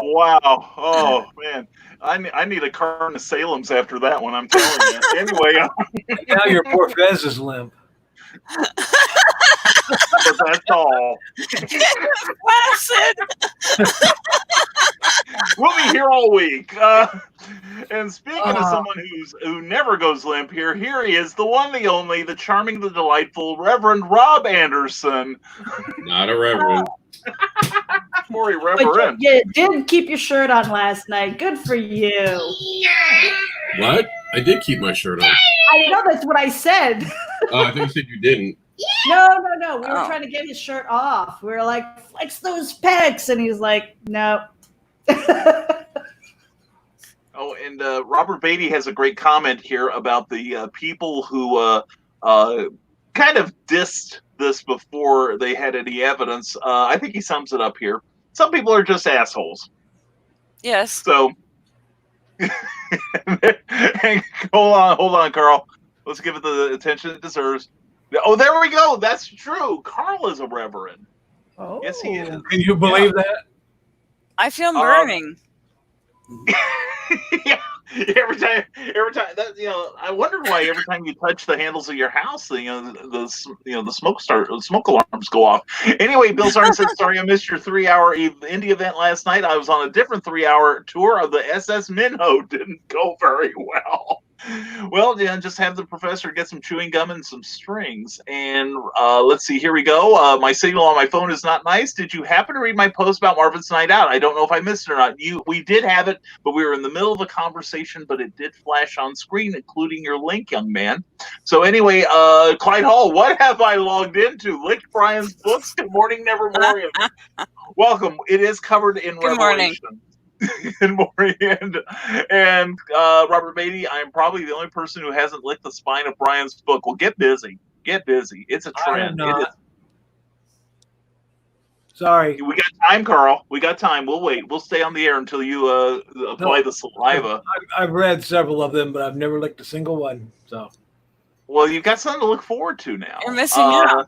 Wow. Oh, man. I need a carton of Salem's after that one, I'm telling you. Anyway. Now your poor Fez is limp. But that's all. Placid. We'll be here all week. And speaking of someone who never goes limp here he is, the one, the only, the charming, the delightful Reverend Rob Anderson. Not a reverend. Sorry, Reverend. But you did keep your shirt on last night. Good for you. What? I did keep my shirt on. I know that's what I said. Oh, I think you said you didn't. No. We were trying to get his shirt off. We were like, flex those pecs. And he's like, no. Oh, and Robert Beatty has a great comment here about the people who kind of dissed this before they had any evidence. I think he sums it up here. Some people are just assholes. Yes. So, hold on, Carl. Let's give it the attention it deserves. Oh, there we go. That's true. Carl is a reverend. Oh. Yes, he is. Can you believe that? I feel burning. Yeah. Every time that I wondered why every time you touch the handles of your house, the smoke alarms go off. Anyway, Bill Sarn says, sorry I missed your 3-hour indie event last night. I was on a different 3-hour tour of the SS Minho. Didn't go very well. Well, yeah, just have the professor get some chewing gum and some strings. And let's see, here we go. My signal on my phone is not nice. Did you happen to read my post about Marvin's Night Out? I don't know if I missed it or not. We did have it, but we were in the middle of a conversation, but it did flash on screen, including your link, young man. So anyway, Clyde Hall, what have I logged into? Lick Brian's books. Good morning, Nevermore. Welcome. It is covered in Good Revelation. morning. Good morning, and Robert Beatty. I'm probably the only person who hasn't licked the spine of Brian's book. Well, get busy. It's a trend. It is. Sorry. We got time, Carl. We got time. We'll wait. We'll stay on the air until you apply the saliva. I've read several of them, but I've never licked a single one. So. Well, you've got something to look forward to now. You're missing out.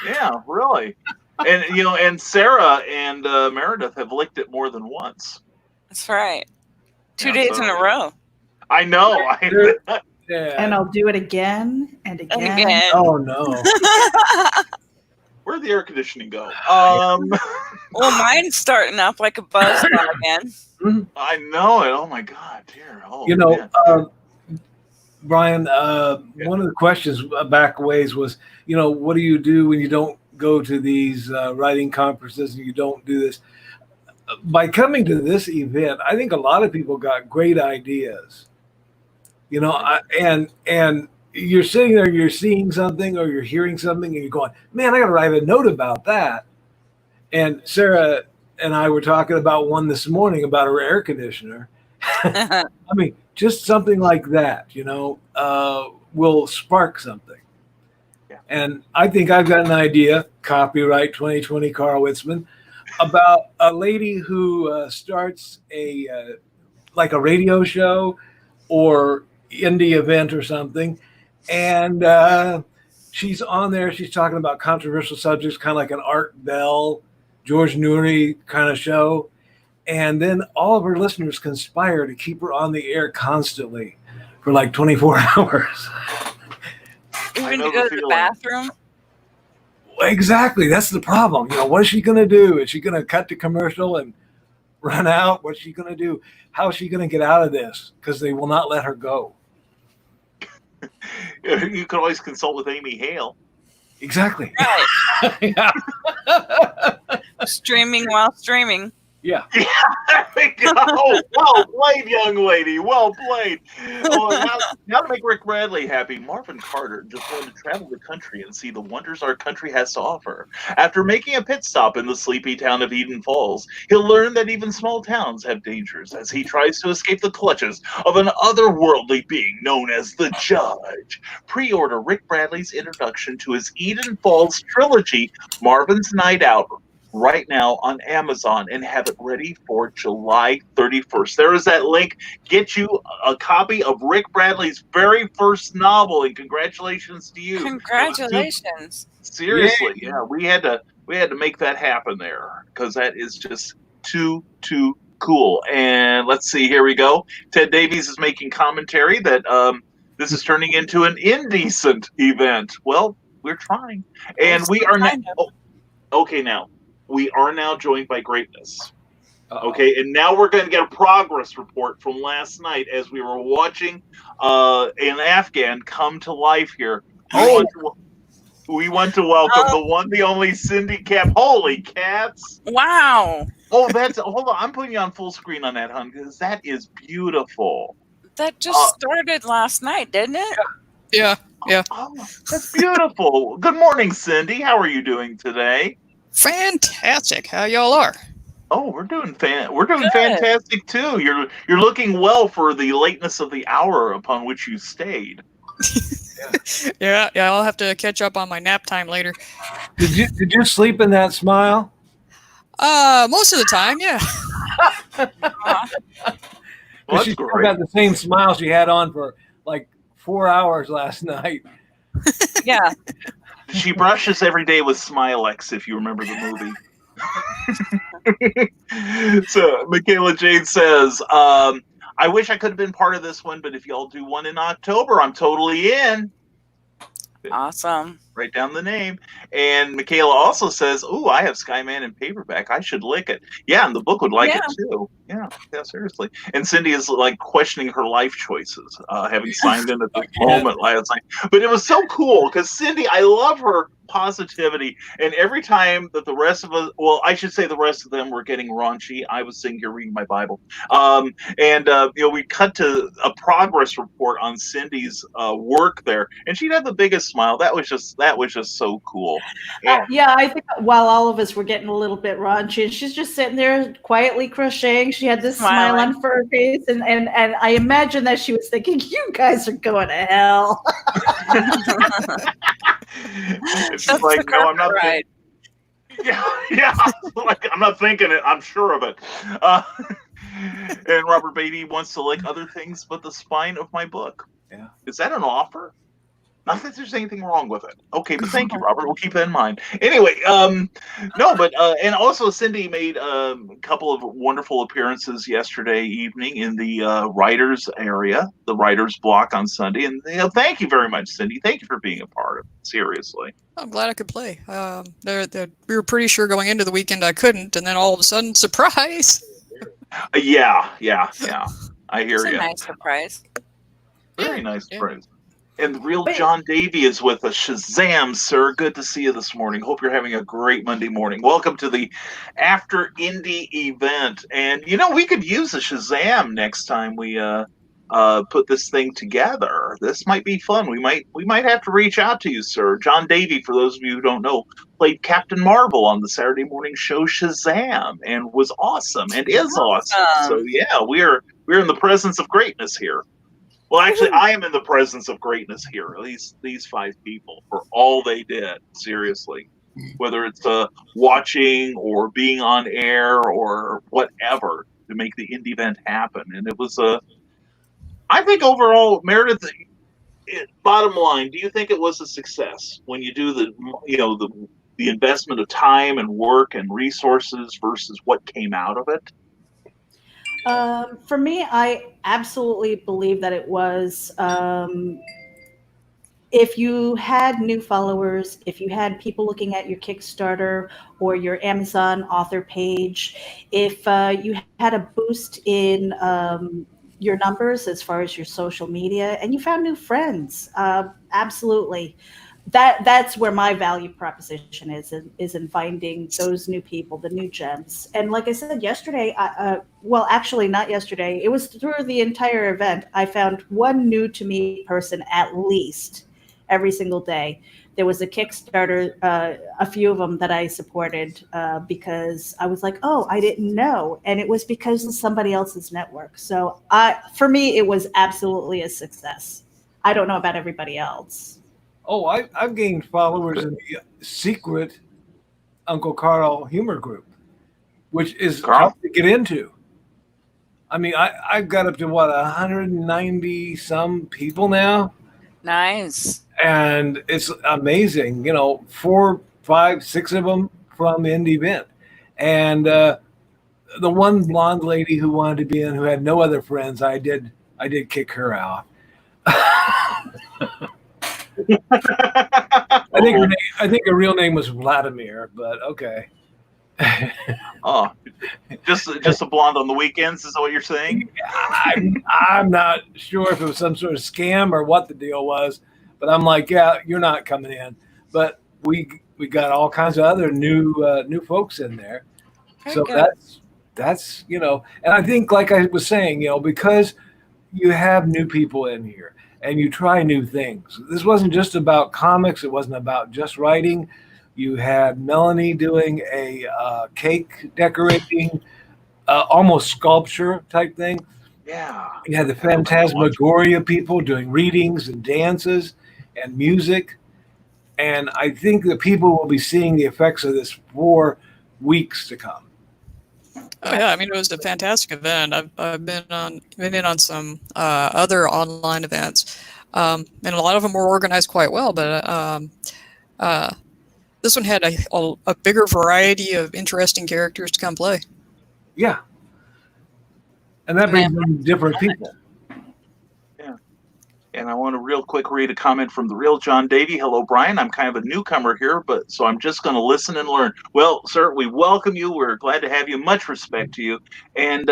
Yeah, really. And and Sarah and Meredith have licked it more than once. That's right. 2 days in a row. I know. Yeah. And I'll do it again and again. And again. Oh no. Where'd the air conditioning go? Well, mine's starting up like a buzzsaw again. I know it. Oh my God, dear. Oh, Brian, one of the questions back ways was, what do you do when you don't go to these writing conferences and you don't do this? by coming to this event, I think a lot of people got great ideas. You know, and you're sitting there, you're seeing something or you're hearing something, and you're going, "Man, I got to write a note about that." And Sarah and I were talking about one this morning about her air conditioner. I mean, just something like that, will spark something. Yeah. And I think I've got an idea, copyright 2020 Carl Witzman, about a lady who starts like a radio show or indie event or something. And she's on there. She's talking about controversial subjects, kind of like an Art Bell, George Noory kind of show. And then all of her listeners conspire to keep her on the air constantly for like 24 hours. Even to go to the bathroom? Exactly. That's the problem. What is she going to do? Is she going to cut the commercial and run out? What's she going to do? How is she going to get out of this? Because they will not let her go. You could always consult with Amy Hale. Exactly. Right. Yeah. Streaming while streaming. Yeah. There we go. Well played, young lady. Well played. Now to make Rick Bradley happy, Marvin Carter just wanted to travel the country and see the wonders our country has to offer. After making a pit stop in the sleepy town of Eden Falls, he'll learn that even small towns have dangers as he tries to escape the clutches of an otherworldly being known as the Judge. Pre-order Rick Bradley's introduction to his Eden Falls trilogy, Marvin's Night Out, right now on Amazon and have it ready for July 31st. There is that link. Get you a copy of Rick Bradley's very first novel, and congratulations to you. Congratulations. Seriously, yeah, we had to make that happen there because that is just too cool. And let's see, here we go. Ted Davies is making commentary that this is turning into an indecent event. Well, we're trying. And we are now okay now. We are now joined by greatness. Okay, and now we're going to get a progress report from last night as we were watching an Afghan come to life here. We want to welcome the one, the only Cindy Cap. Holy cats! Wow. Oh, hold on. I'm putting you on full screen on that, hon, because that is beautiful. That just started last night, didn't it? Yeah. Oh, that's beautiful. Good morning, Cindy. How are you doing today? Fantastic. How y'all are? Oh, we're doing fantastic too. You're looking well for the lateness of the hour upon which you stayed. Yeah. I'll have to catch up on my nap time later. Did you sleep in that smile? Most of the time, yeah. Well, She still got the same smile she had on for like 4 hours last night. Yeah. She brushes every day with Smilex, if you remember the movie. So Michaela Jade says, I wish I could have been part of this one, but if y'all do one in October, I'm totally in. Awesome. Write down the name. And Michaela also says, "Ooh, I have Skyman in paperback. I should lick it." Yeah, and the book would like it too. Yeah, seriously. And Cindy is like questioning her life choices, having signed in at this moment last night. But it was so cool because Cindy, I love her positivity. And every time that the rest of us, well, I should say the rest of them were getting raunchy, I was sitting here reading my Bible. We cut to a progress report on Cindy's work there, and she'd have the biggest smile. That was just so cool. Yeah, I think while all of us were getting a little bit raunchy, and she's just sitting there quietly crocheting. She had this smile on her face, and I imagine that she was thinking, "You guys are going to hell." She's like, "No, I'm not." Right. Yeah. Like, I'm not thinking it. I'm sure of it. And Robert Beatty wants to like other things but the spine of my book. Yeah. Is that an offer? Not that there's anything wrong with it. Okay, but thank you, Robert. We'll keep that in mind. Anyway, and also Cindy made a couple of wonderful appearances yesterday evening in the writers area, the writers block on Sunday. And thank you very much, Cindy. Thank you for being a part of it. Seriously. I'm glad I could play. We were pretty sure going into the weekend I couldn't, and then all of a sudden, surprise! Yeah. I hear you. It's a nice surprise. Very nice surprise. And the real John Davey is with us. Shazam, sir. Good to see you this morning. Hope you're having a great Monday morning. Welcome to the After Indie event. And, we could use a Shazam next time we put this thing together. This might be fun. We might have to reach out to you, sir. John Davey, for those of you who don't know, played Captain Marvel on the Saturday morning show Shazam and was awesome and is awesome. So, yeah, we're in the presence of greatness here. Well, actually, I am in the presence of greatness here. These 5 people for all they did. Seriously, whether it's watching or being on air or whatever to make the indie event happen, and it was I think overall, Meredith. Bottom line, do you think it was a success when you do the investment of time and work and resources versus what came out of it? For me, I absolutely believe that it was. If you had new followers, if you had people looking at your Kickstarter or your Amazon author page, if you had a boost in your numbers as far as your social media, and you found new friends, absolutely. That's where my value proposition is in finding those new people, the new gems. And like I said yesterday, well, actually not yesterday, it was through the entire event. I found one new to me person at least every single day. There was a Kickstarter, a few of them that I supported because I was like, oh, I didn't know. And it was because of somebody else's network. So for me, it was absolutely a success. I don't know about everybody else. Oh, I've gained followers in the secret Uncle Carl humor group, which is hard to get into. I mean, I've got up to 190 some people now. Nice. And it's amazing, 4, 5, 6 of them from Indie Event. And the one blonde lady who wanted to be in, who had no other friends, I did kick her out. I think her real name was Vladimir, but okay. Oh, just a blonde on the weekends is what you're saying? I'm not sure if it was some sort of scam or what the deal was, but I'm like, yeah, you're not coming in. But we got all kinds of other new folks in there. So that's and I think, like I was saying, because you have new people in here and you try new things. This wasn't just about comics. It wasn't about just writing. You had Melanie doing a cake decorating, almost sculpture type thing. Yeah. You had the Phantasmagoria people doing readings and dances and music. And I think that people will be seeing the effects of this for weeks to come. Oh yeah, I mean, it was a fantastic event. I've been in on some other online events, and a lot of them were organized quite well. But this one had a bigger variety of interesting characters to come play. Yeah, and that brings in different people. And I want to real quick read a comment from the real John Davey. Hello, Brian. I'm kind of a newcomer here, so I'm just going to listen and learn. Well, sir, we welcome you. We're glad to have you. Much respect to you. And,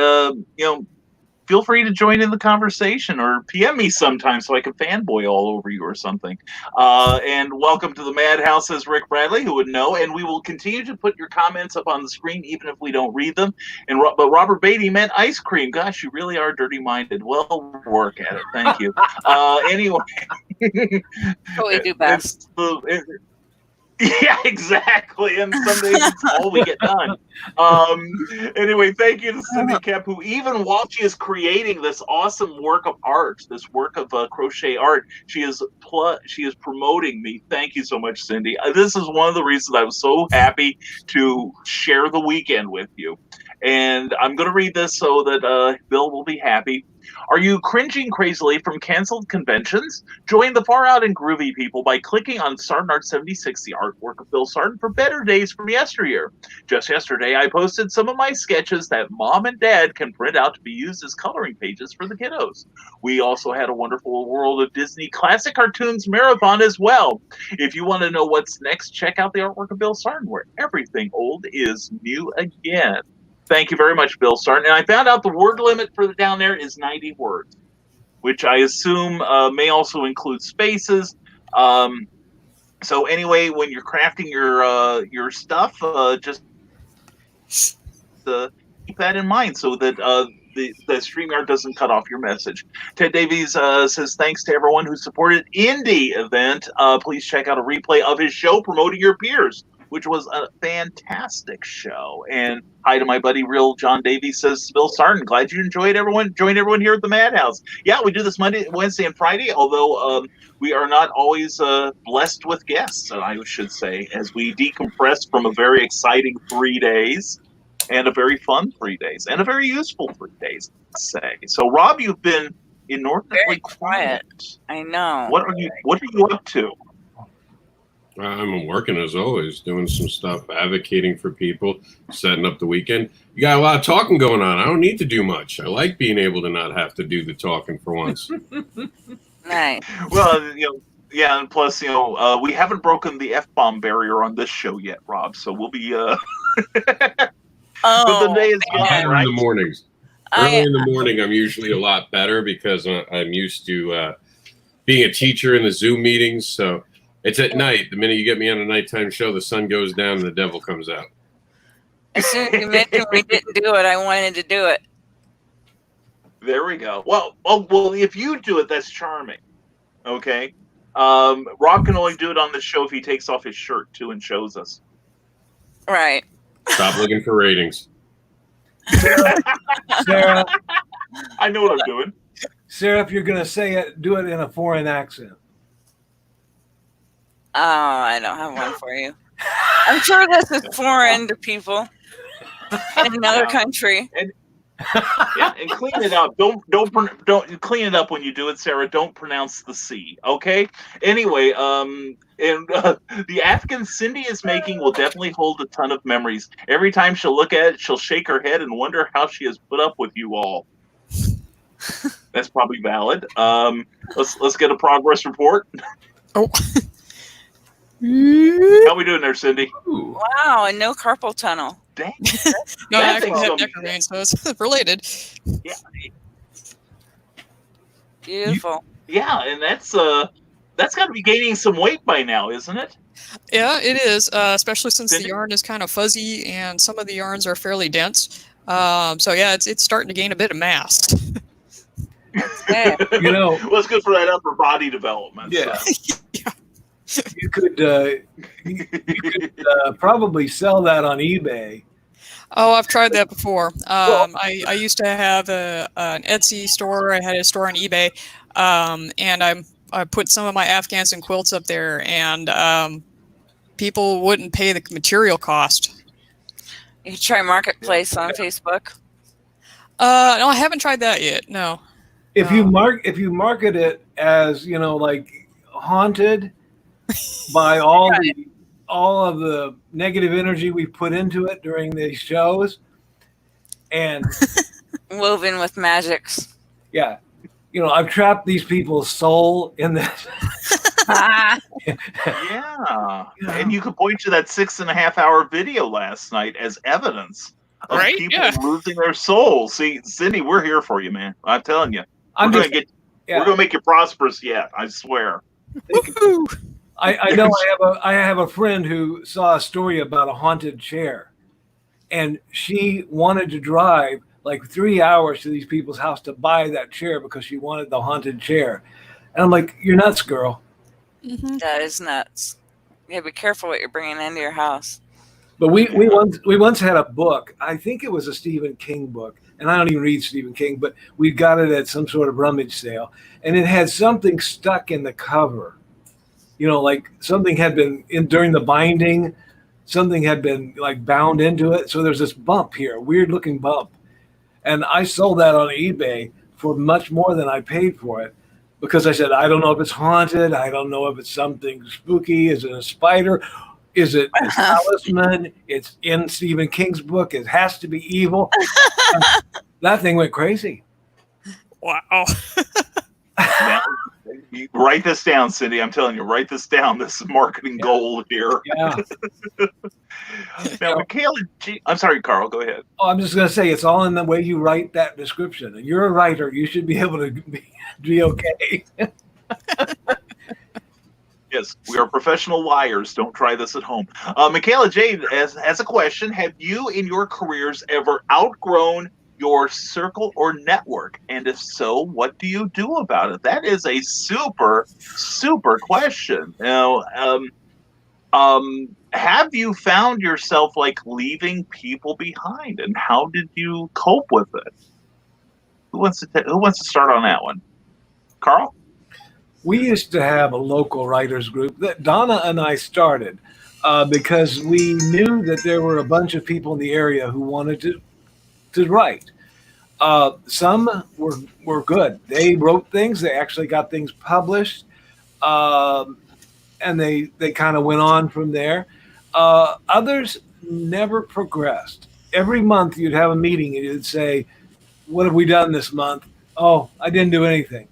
feel free to join in the conversation or PM me sometime so I can fanboy all over you or something. And welcome to the Madhouse, says Rick Bradley, who would know. And we will continue to put your comments up on the screen, even if we don't read them. But Robert Beatty meant ice cream. Gosh, you really are dirty-minded. Well, work at it. Thank you. Anyway. What we do best. Yeah, exactly. And some days it's all we get done. Anyway, thank you to Cindy Kemp, who even while she is creating this awesome work of art, this work of crochet art, she is promoting me. Thank you so much, Cindy. This is one of the reasons I was so happy to share the weekend with you. And I'm going to read this so that Bill will be happy. Are you cringing crazily from canceled conventions? Join the far out and groovy people by clicking on Sarton Art 76, the artwork of Bill Sarton, for better days from yesteryear. Just yesterday, I posted some of my sketches that Mom and Dad can print out to be used as coloring pages for the kiddos. We also had a wonderful World of Disney Classic Cartoons marathon as well. If you want to know what's next, check out the artwork of Bill Sarton, where everything old is new again. Thank you very much, Bill Sarton. And I found out the word limit for down there is 90 words, which I assume may also include spaces. So anyway, when you're crafting your stuff, just keep that in mind so that the StreamYard doesn't cut off your message. Ted Davies says, thanks to everyone who supported Indie event. Please check out a replay of his show, Promoting Your Peers, which was a fantastic show. And hi to my buddy, Real John Davies, says, Bill Sarton, glad you enjoyed everyone. Join everyone here at the Madhouse. Yeah, we do this Monday, Wednesday, and Friday, although we are not always blessed with guests, I should say, as we decompress from a very exciting 3 days. And a very fun 3 days, and a very useful 3 days, let's say. So, Rob, you've been inordinately quiet. I know. What are you up to? I'm working as always, doing some stuff, advocating for people, setting up the weekend. You got a lot of talking going on. I don't need to do much. I like being able to not have to do the talking for once. Nice. Well, yeah, and plus, we haven't broken the F-bomb barrier on this show yet, Rob. So we'll be. But the day is gone, right? In the mornings. Early in the morning, I'm usually a lot better because I'm used to being a teacher in the Zoom meetings. So it's at night. The minute you get me on a nighttime show, the sun goes down and the devil comes out. As soon as you mentioned we didn't do it, I wanted to do it. There we go. Well, if you do it, that's charming. Okay. Rob can only do it on the show if he takes off his shirt, too, and shows us. Right. Stop looking for ratings. Sarah, I know what I'm doing. Sarah, if you're going to say it, do it in a foreign accent. Oh, I don't have one for you. I'm sure this is foreign to people in another country. And clean it up. Don't clean it up when you do it, Sarah. Don't pronounce the C. Okay. Anyway, the Afghan Cindy is making will definitely hold a ton of memories. Every time she'll look at it, she'll shake her head and wonder how she has put up with you all. That's probably valid. Let's get a progress report. Oh. How we doing there, Cindy? Ooh. Wow, and no carpal tunnel. Dang. No, I actually have neck vein, so it's related. Yeah. Beautiful. And that's got to be gaining some weight by now, isn't it? Yeah, it is, especially since the yarn is kind of fuzzy and some of the yarns are fairly dense. So yeah, it's starting to gain a bit of mass. Yeah. Well, it's good for that upper body development. Yeah. So. You could probably sell that on eBay. Oh, I've tried that before. I used to have an Etsy store. I had a store on eBay, and I put some of my Afghans and quilts up there, and people wouldn't pay the material cost. You could try Marketplace on Facebook. No, I haven't tried that yet. No. If you market it as like haunted by all of the negative energy we put into it during these shows, and woven with magics. Yeah, I've trapped these people's soul in this. Yeah, and you could point to that 6.5 hour video last night as evidence of people losing their souls. See, Cindy, we're here for you, man. I'm telling you, we're gonna make you prosperous yet. I swear. I know I have a friend who saw a story about a haunted chair, and she wanted to drive like 3 hours to these people's house to buy that chair because she wanted the haunted chair. And I'm like, you're nuts, girl. Mm-hmm. That is nuts. You gotta be careful what you're bringing into your house. But we once had a book. I think it was a Stephen King book, and I don't even read Stephen King, but we got it at some sort of rummage sale, and it had something stuck in the cover. Like something had been during the binding, something had been like bound into it. So there's this bump here, a weird looking bump. And I sold that on eBay for much more than I paid for it because I said, I don't know if it's haunted. I don't know if it's something spooky. Is it a spider? Is it a talisman? It's in Stephen King's book. It has to be evil. That thing went crazy. Wow. Write this down, Cindy. I'm telling you, write this down. This is marketing gold here. Yeah. Now, Michaela G. I'm sorry, Carl. Go ahead. Oh, I'm just going to say it's all in the way you write that description. And you're a writer. You should be able to be okay. Yes, we are professional liars. Don't try this at home. Michaela Jade has a question. Have you in your careers ever outgrown your circle or network? And if so, what do you do about it? That is a super, super question. Have you found yourself like leaving people behind, and how did you cope with it? Who wants to start on that one? Carl? We used to have a local writers group that Donna and I started because we knew that there were a bunch of people in the area who wanted to write. Some were good. They wrote things. They actually got things published, and they kind of went on from there. Others never progressed. Every month you'd have a meeting and you'd say, "What have we done this month?" "Oh, I didn't do anything."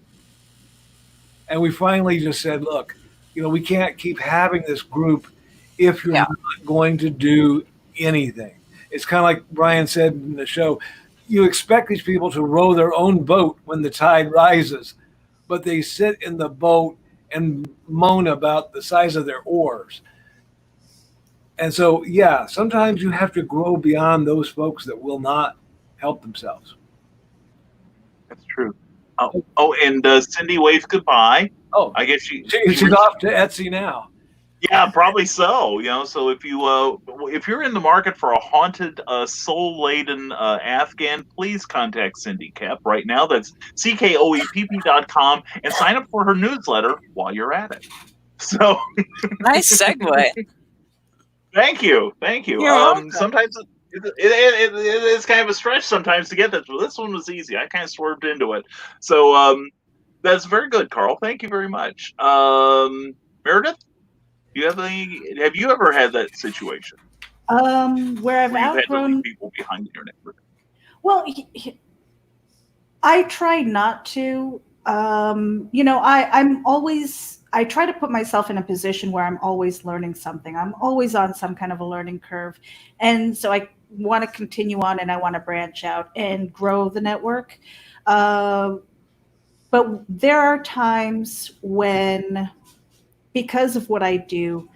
And we finally just said, look, we can't keep having this group if you're not going to do anything. It's kind of like Brian said in the show, you expect these people to row their own boat when the tide rises, but they sit in the boat and moan about the size of their oars. And so, sometimes you have to grow beyond those folks that will not help themselves. That's true. And Cindy waves goodbye. Oh, I guess she's off to Etsy now. Yeah, probably so. So if you're in the market for a haunted, soul-laden Afghan, please contact Cindy Kep right now. That's CKOEPP.com and sign up for her newsletter while you're at it. So nice segue. Thank you. Sometimes it's kind of a stretch sometimes to get this, but this one was easy. I kind of swerved into it. So that's very good, Carl. Thank you very much. Meredith, have you ever had that situation? Where I've outgrown had to leave people behind in your network? Well, I try not to. I try to put myself in a position where I'm always learning something. I'm always on some kind of a learning curve. And so I want to continue on and I want to branch out and grow the network. But there are times when, because of what I do,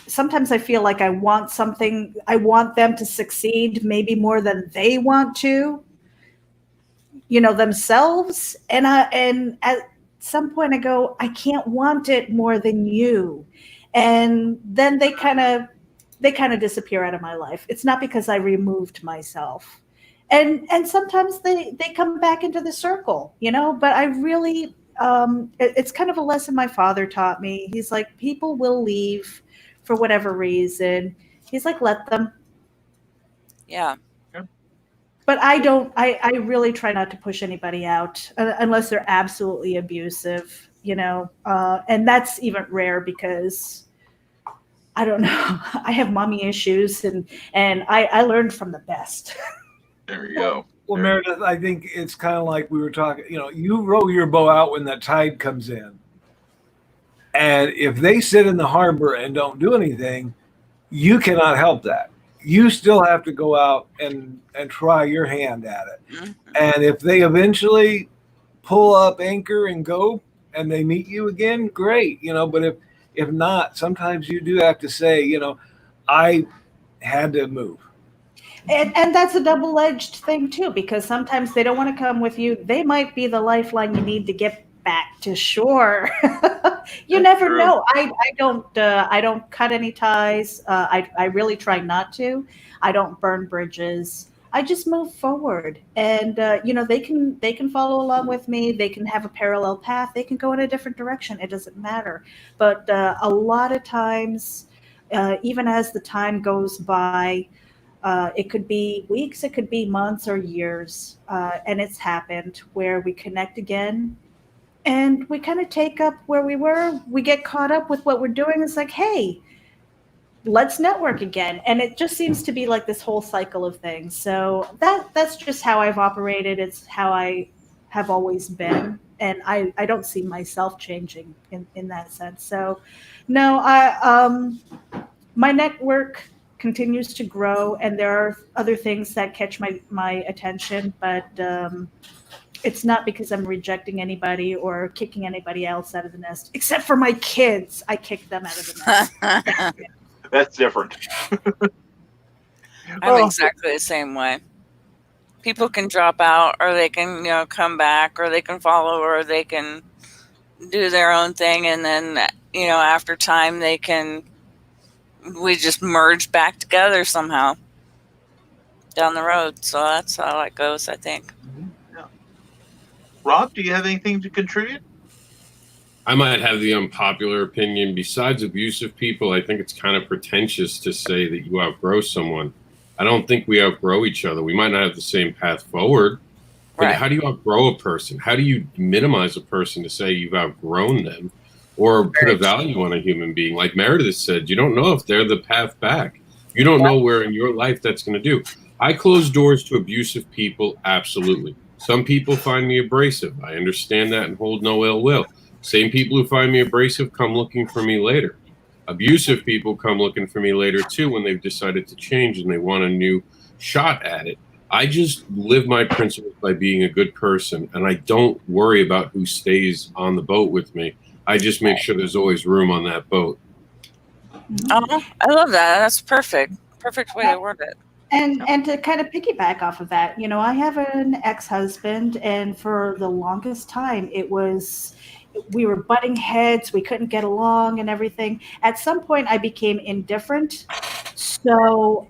sometimes I feel like I want them to succeed maybe more than they want to, themselves. And at some point I go, I can't want it more than you. And then they kind of disappear out of my life. It's not because I removed myself. And sometimes they come back into the circle, but I really, it's kind of a lesson my father taught me. He's like, people will leave for whatever reason. He's like, let them. Yeah. But I really try not to push anybody out unless they're absolutely abusive, and that's even rare because I don't know. I have mommy issues and I learned from the best. There you go. Well, Meredith, I think it's kind of like we were talking, you row your boat out when that tide comes in. And if they sit in the harbor and don't do anything, you cannot help that. You still have to go out and try your hand at it. Mm-hmm. And if they eventually pull up anchor and go and they meet you again, great, but if not, sometimes you do have to say, I had to move. And that's a double-edged thing too, because sometimes they don't want to come with you. They might be the lifeline you need to get back to shore. You never know. I don't cut any ties. I really try not to. I don't burn bridges. I just move forward, and they can follow along with me. They can have a parallel path. They can go in a different direction. It doesn't matter. But a lot of times, even as the time goes by, it could be weeks, it could be months or years, and it's happened where we connect again. And we kind of take up where we were. We get caught up with what we're doing. It's like, hey, let's network again. And it just seems to be like this whole cycle of things. So that's just how I've operated. It's how I have always been. And I don't see myself changing in that sense. So no, my network continues to grow, and there are other things that catch my attention, but it's not because I'm rejecting anybody or kicking anybody else out of the nest, except for my kids. I kick them out of the nest. That's different. I'm exactly the same way. People can drop out, or they can, come back, or they can follow, or they can do their own thing, and then, after time, we just merge back together somehow down the road. So that's how it goes, I think. Yeah. Rob, do you have anything to contribute? I might have the unpopular opinion. Besides abusive people, I think it's kind of pretentious to say that you outgrow someone. I don't think we outgrow each other. We might not have the same path forward, but Right. How do you outgrow a person? How do you minimize a person to say you've outgrown them or put a value on a human being? Like Meredith said, you don't know if they're the path back. You don't know where in your life that's going to do. I close doors to abusive people, absolutely. Some people find me abrasive. I understand that and hold no ill will. Same people who find me abrasive come looking for me later. Abusive people come looking for me later too when they've decided to change and they want a new shot at it. I just live my principles by being a good person, and I don't worry about who stays on the boat with me. I just make sure there's always room on that boat. Oh, I love that. That's perfect. Perfect way to word it. And to kind of piggyback off of that, I have an ex-husband, and for the longest time, we were butting heads, we couldn't get along and everything. At some point, I became indifferent. So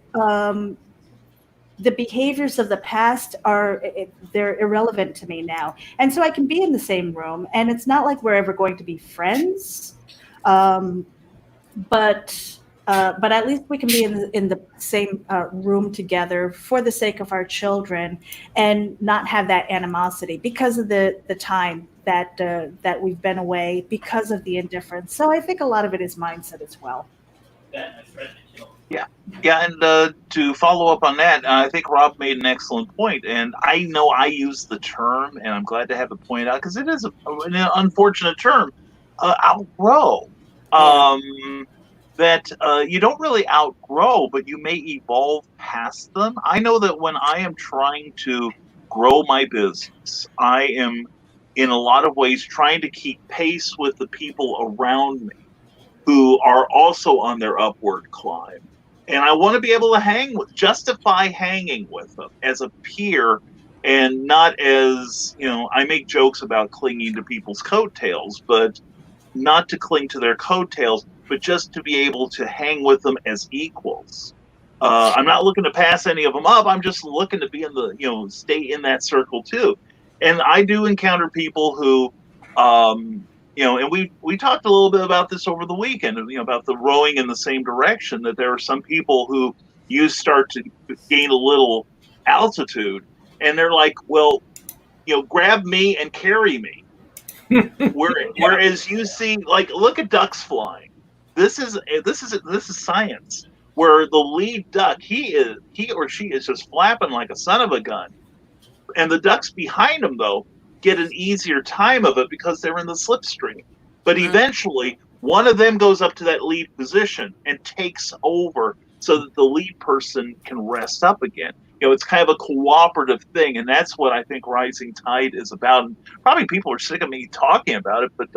the behaviors of the past they're irrelevant to me now. And so I can be in the same room, and it's not like we're ever going to be friends. But at least we can be in the same room together for the sake of our children, and not have that animosity because of the time that we've been away, because of the indifference. So I think a lot of it is mindset as well. Yeah, and to follow up on that, I think Rob made an excellent point, and I know I use the term, and I'm glad to have it pointed out because it is an unfortunate term, outgrow. That you don't really outgrow, but you may evolve past them. I know that when I am trying to grow my business, I am in a lot of ways trying to keep pace with the people around me who are also on their upward climb. And I want to be able to justify hanging with them as a peer, and not as, I make jokes about clinging to people's coattails, but not to cling to their coattails, but just to be able to hang with them as equals. I'm not looking to pass any of them up. I'm just looking to be stay in that circle too. And I do encounter people who, and we talked a little bit about this over the weekend, about the rowing in the same direction, that there are some people who you start to gain a little altitude, and they're like, well, grab me and carry me. Whereas you see, like, look at ducks flying. This is science. Where the lead duck, he or she is just flapping like a son of a gun, and the ducks behind him though get an easier time of it because they're in the slipstream. But eventually, one of them goes up to that lead position and takes over, so that the lead person can rest up again. It's kind of a cooperative thing, and that's what I think Rising Tide is about. And probably people are sick of me talking about it, but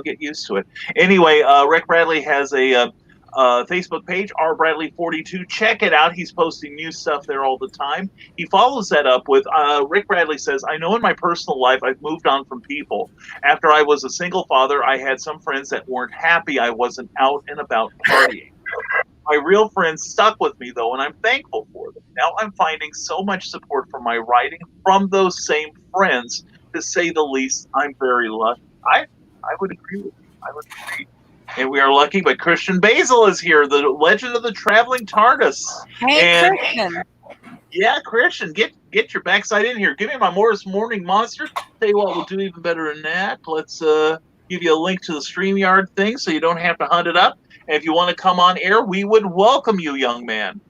get used to it. Anyway, Rick Bradley has a Facebook page, rbradley42. Check it out. He's posting new stuff there all the time. He follows that up with, Rick Bradley says, I know in my personal life I've moved on from people. After I was a single father, I had some friends that weren't happy I wasn't out and about partying. My real friends stuck with me, though, and I'm thankful for them. Now I'm finding so much support for my writing from those same friends. To say the least, I'm very lucky. I would agree with you. I would agree. And we are lucky, but Christian Basil is here, the legend of the traveling TARDIS. Hey, Christian. Yeah, Christian, get your backside in here. Give me my Morris Morning Monster. Tell you what, we'll do even better than that. Let's give you a link to the StreamYard thing so you don't have to hunt it up. And if you want to come on air, we would welcome you, young man.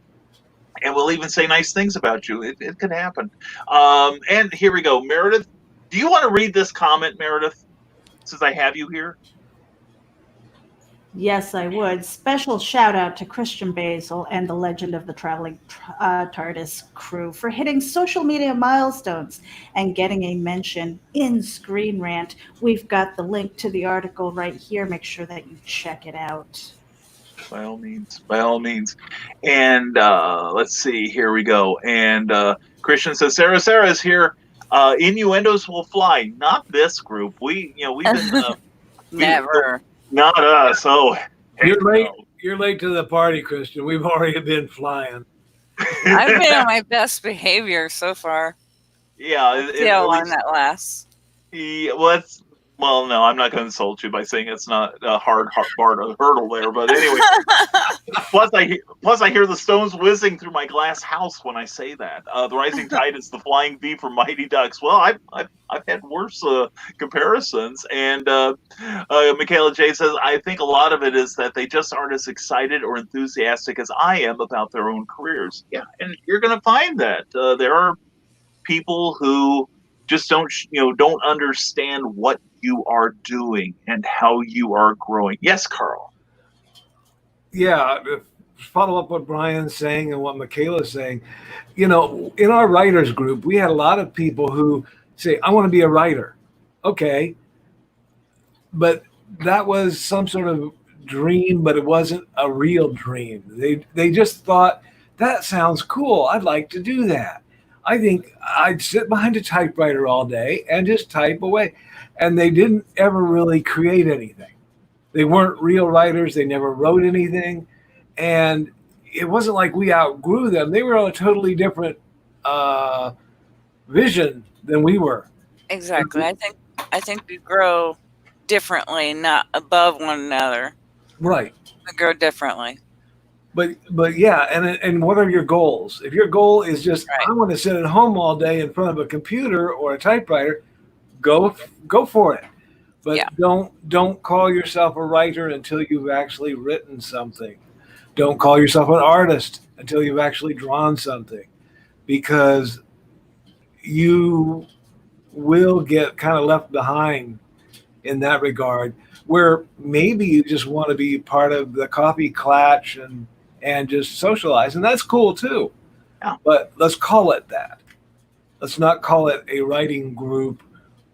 And we'll even say nice things about you. It could happen. And here we go. Meredith, do you want to read this comment, Meredith, since I have you here? Yes, I would. Special shout out to Christian Basil and the Legend of the Traveling TARDIS crew for hitting social media milestones and getting a mention in Screen Rant. We've got the link to the article right here. Make sure that you check it out. By all means, by all means. And let's see, here we go. And Christian says, Sarah is here. Innuendos will fly. Not this group. We've been Never. not us. Oh, You're late. no. You're late to the party, Christian. We've already been flying. I've been on my best behavior so far. Yeah. See how long that lasts. Yeah, well, no, I'm not going to insult you by saying it's not a hard bar to hurdle there. But anyway, plus I hear the stones whizzing through my glass house when I say that. The rising tide is the flying V from Mighty Ducks. Well, I've had worse comparisons. And Michaela J says, I think a lot of it is that they just aren't as excited or enthusiastic as I am about their own careers. Yeah, and you're going to find that there are people who just don't understand what you are doing and how you are growing. Yes, Carl. Yeah, follow up what Brian's saying and what Michaela's saying. In our writers group, we had a lot of people who say, I want to be a writer. Okay. But that was some sort of dream, but it wasn't a real dream. They just thought, that sounds cool. I'd like to do that. I think I'd sit behind a typewriter all day and just type away. And they didn't ever really create anything. They weren't real writers. They never wrote anything. And it wasn't like we outgrew them. They were on a totally different vision than we were. Exactly. I think we grow differently, not above one another. Right. We grow differently. But yeah, and what are your goals? If your goal is just Right. I want to sit at home all day in front of a computer or a typewriter, go for it. But Yeah. don't call yourself a writer until you've actually written something. Don't call yourself an artist until you've actually drawn something, because you will get kind of left behind in that regard, where maybe you just want to be part of the coffee clatch and just socialize, and that's cool too. Yeah. But let's call it that. Let's not call it a writing group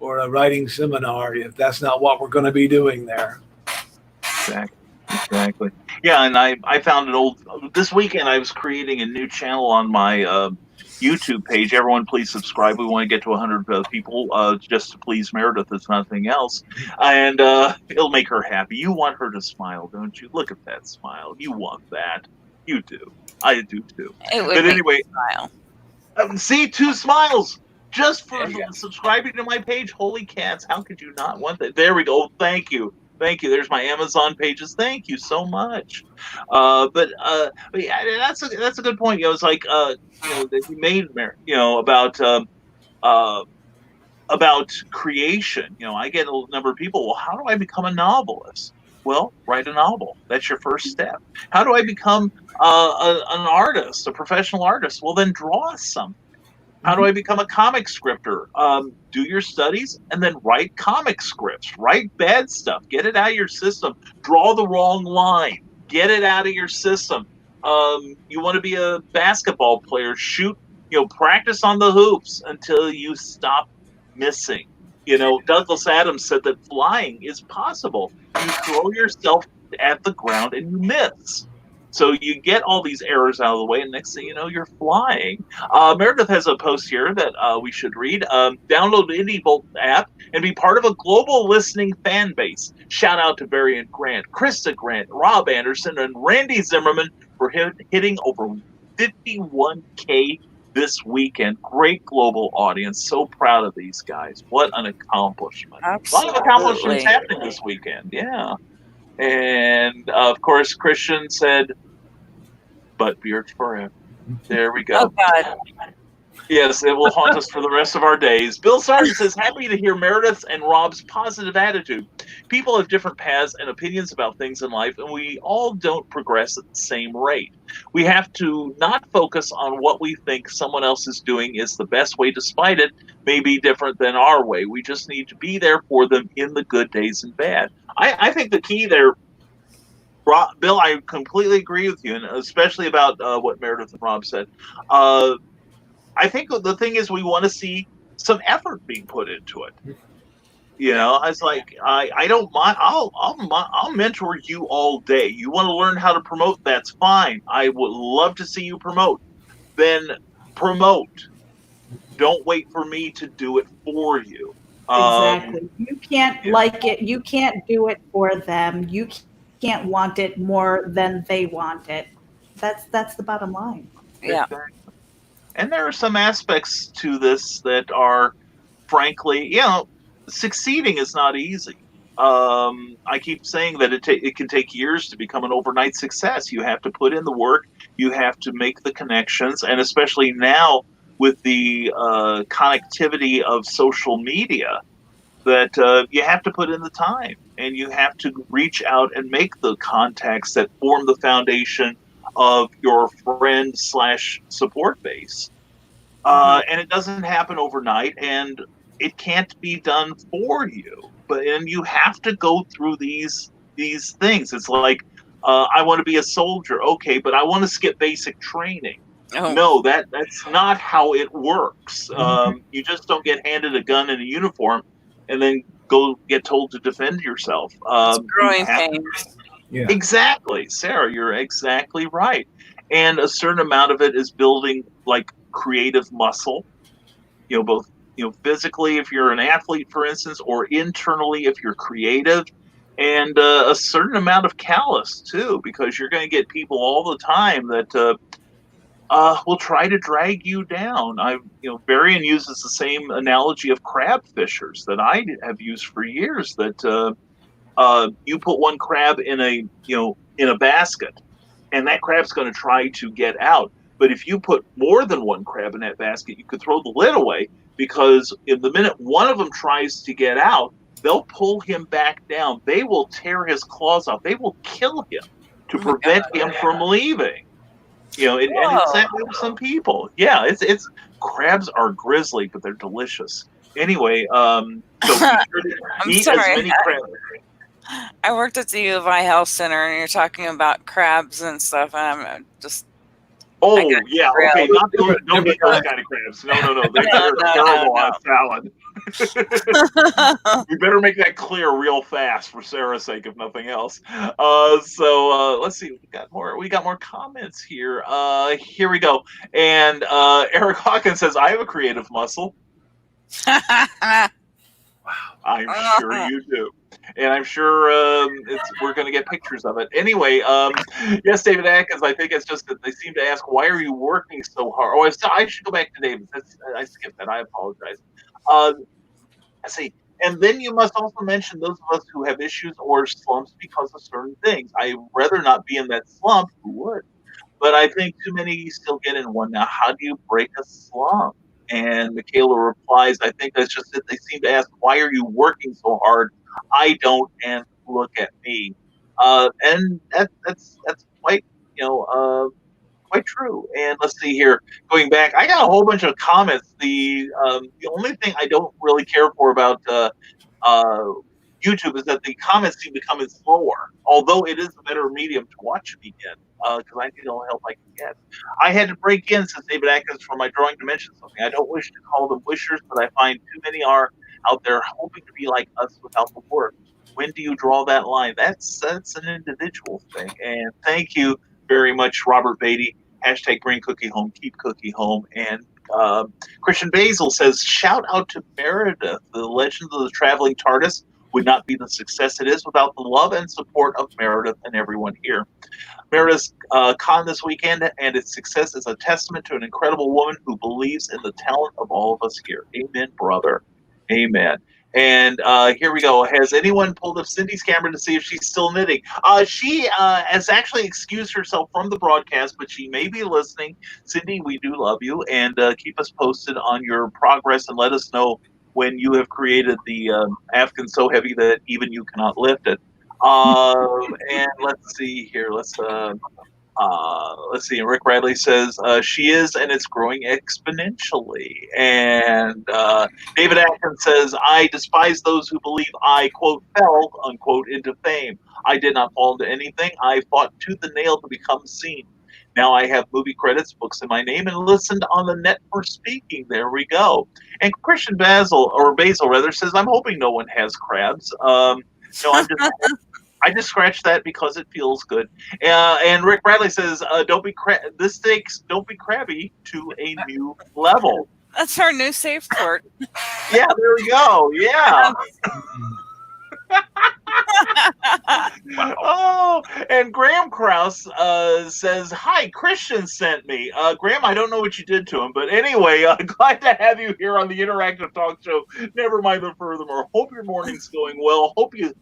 or a writing seminar if that's not what we're going to be doing there. Exactly. Yeah, and I found this weekend I was creating a new channel on my YouTube page. Everyone, please subscribe. We want to get to 100 people just to please Meredith, if nothing else. And it'll make her happy. You want her to smile, don't you? Look at that smile. You want that. You do. I do too. It would But make anyway, me smile. see, 2 smiles just for Yeah. subscribing to my page. Holy cats! How could you not want that? There we go. Thank you. There's my Amazon pages. Thank you so much. But yeah, that's a good point. It's like that you made about creation. I get a number of people. Well, how do I become a novelist? Well, write a novel. That's your first step. How do I become an artist, a professional artist? Well, then draw something. How do I become a comic scripter? Do your studies and then write comic scripts. Write bad stuff. Get it out of your system. Draw the wrong line. Get it out of your system. You want to be a basketball player? Shoot. Practice on the hoops until you stop missing. Douglas Adams said that flying is possible. You throw yourself at the ground and you miss. So you get all these errors out of the way, and next thing you know, you're flying. Meredith has a post here that we should read. Download the IndieVolt app and be part of a global listening fan base. Shout out to Variant Grant, Krista Grant, Rob Anderson, and Randy Zimmerman for hitting over 51K this weekend. Great global audience. So proud of these guys. What an accomplishment. Absolutely. A lot of accomplishments happening this weekend. Yeah. And of course, Christian said, "But beards forever." There we go. Oh God. Yes, it will haunt us for the rest of our days. Bill Sargent says, happy to hear Meredith's and Rob's positive attitude. People have different paths and opinions about things in life, and we all don't progress at the same rate. We have to not focus on what we think someone else is doing is the best way, despite it may be different than our way. We just need to be there for them in the good days and bad. I think the key there, Bill, I completely agree with you, and especially about what Meredith and Rob said. I think the thing is we want to see some effort being put into it. You know, I was like, I don't mind. I'll mentor you all day. You want to learn how to promote? That's fine. I would love to see you promote. Then promote. Don't wait for me to do it for you. Exactly. You can't like it. You can't do it for them. You can't want it more than they want it. That's the bottom line. Yeah. Exactly. And there are some aspects to this that are, frankly, succeeding is not easy. I keep saying that it can take years to become an overnight success. You have to put in the work, you have to make the connections, and especially now with the connectivity of social media, that you have to put in the time and you have to reach out and make the contacts that form the foundation of your friend / support base. And it doesn't happen overnight, and it can't be done for you. And you have to go through these things. It's like, I want to be a soldier, okay, but I want to skip basic training. Oh. No, that's not how it works. You just don't get handed a gun and a uniform and then go get told to defend yourself. Growing pains. Yeah. Exactly, Sarah, you're exactly right. And a certain amount of it is building like creative muscle, both, physically if you're an athlete, for instance, or internally if you're creative, and a certain amount of callous too, because you're going to get people all the time that will try to drag you down. Varian uses the same analogy of crab fishers that I have used for years, that you put one crab in a basket, and that crab's going to try to get out. But if you put more than one crab in that basket, you could throw the lid away, because in the minute one of them tries to get out, they'll pull him back down. They will tear his claws off. They will kill him to prevent him from leaving. And it's that way with some people. Yeah, it's crabs are grisly, but they're delicious. Anyway, so be sure to eat as many crabs. I worked at the U of I Health Center, and you're talking about crabs and stuff, and I'm just. Oh yeah, okay. Don't eat those kind of crabs. No. They're terrible on salad. We better make that clear real fast for Sarah's sake, if nothing else. So let's see. We got more comments here. Here we go. And Eric Hawkins says, "I have a creative muscle." I'm sure you do. And I'm sure we're going to get pictures of it. Anyway, yes, David Atkins, I think it's just that they seem to ask, why are you working so hard? Oh, I should go back to David. I skipped that. I apologize. I see. And then you must also mention those of us who have issues or slumps because of certain things. I'd rather not be in that slump. Who would? But I think too many still get in one. Now, how do you break a slump? And Michaela replies, I think that's just it. They seem to ask, why are you working so hard? I don't, and look at me. And that's quite, quite true. And let's see here, going back, I got a whole bunch of comments. The only thing I don't really care for about YouTube is that the comments seem to come in slower, although it is a better medium to watch me in, because I need all the help I can get. I had to break in, since David Atkins, for my drawing to mention something. I don't wish to call them wishers, but I find too many are out there hoping to be like us without the work. When do you draw that line? That's an individual thing. And thank you very much, Robert Beatty. Hashtag bring cookie home, keep cookie home. And Christian Basil says, shout out to Meredith. The Legend of the Traveling TARDIS would not be the success it is without the love and support of Meredith and everyone here. Meredith's con this weekend and its success is a testament to an incredible woman who believes in the talent of all of us here. Amen, brother. Amen. And here we go. Has anyone pulled up Cindy's camera to see if she's still knitting? She has actually excused herself from the broadcast, but she may be listening. Cindy, we do love you, and keep us posted on your progress, and let us know when you have created the Afghan so heavy that even you cannot lift it. And let's see here. Let's see. Rick Radley says she is, and it's growing exponentially. And David Atkins says, I despise those who believe I, quote, fell, unquote, into fame. I did not fall into anything. I fought tooth and nail to become seen. Now I have movie credits, books in my name, and listened on the net for speaking. There we go. And Christian Basil rather says, I'm hoping no one has crabs. No, I just scratched that because it feels good. And Rick Bradley says, "Don't be this stakes. Don't be crabby to a new level." That's our new safe word. Yeah, there we go. Yeah. Oh, and Graham Krause says, "Hi, Christian sent me." Graham, I don't know what you did to him, but anyway, glad to have you here on the interactive talk show. Nevermind the Furthermore. Hope your morning's going well. Hope you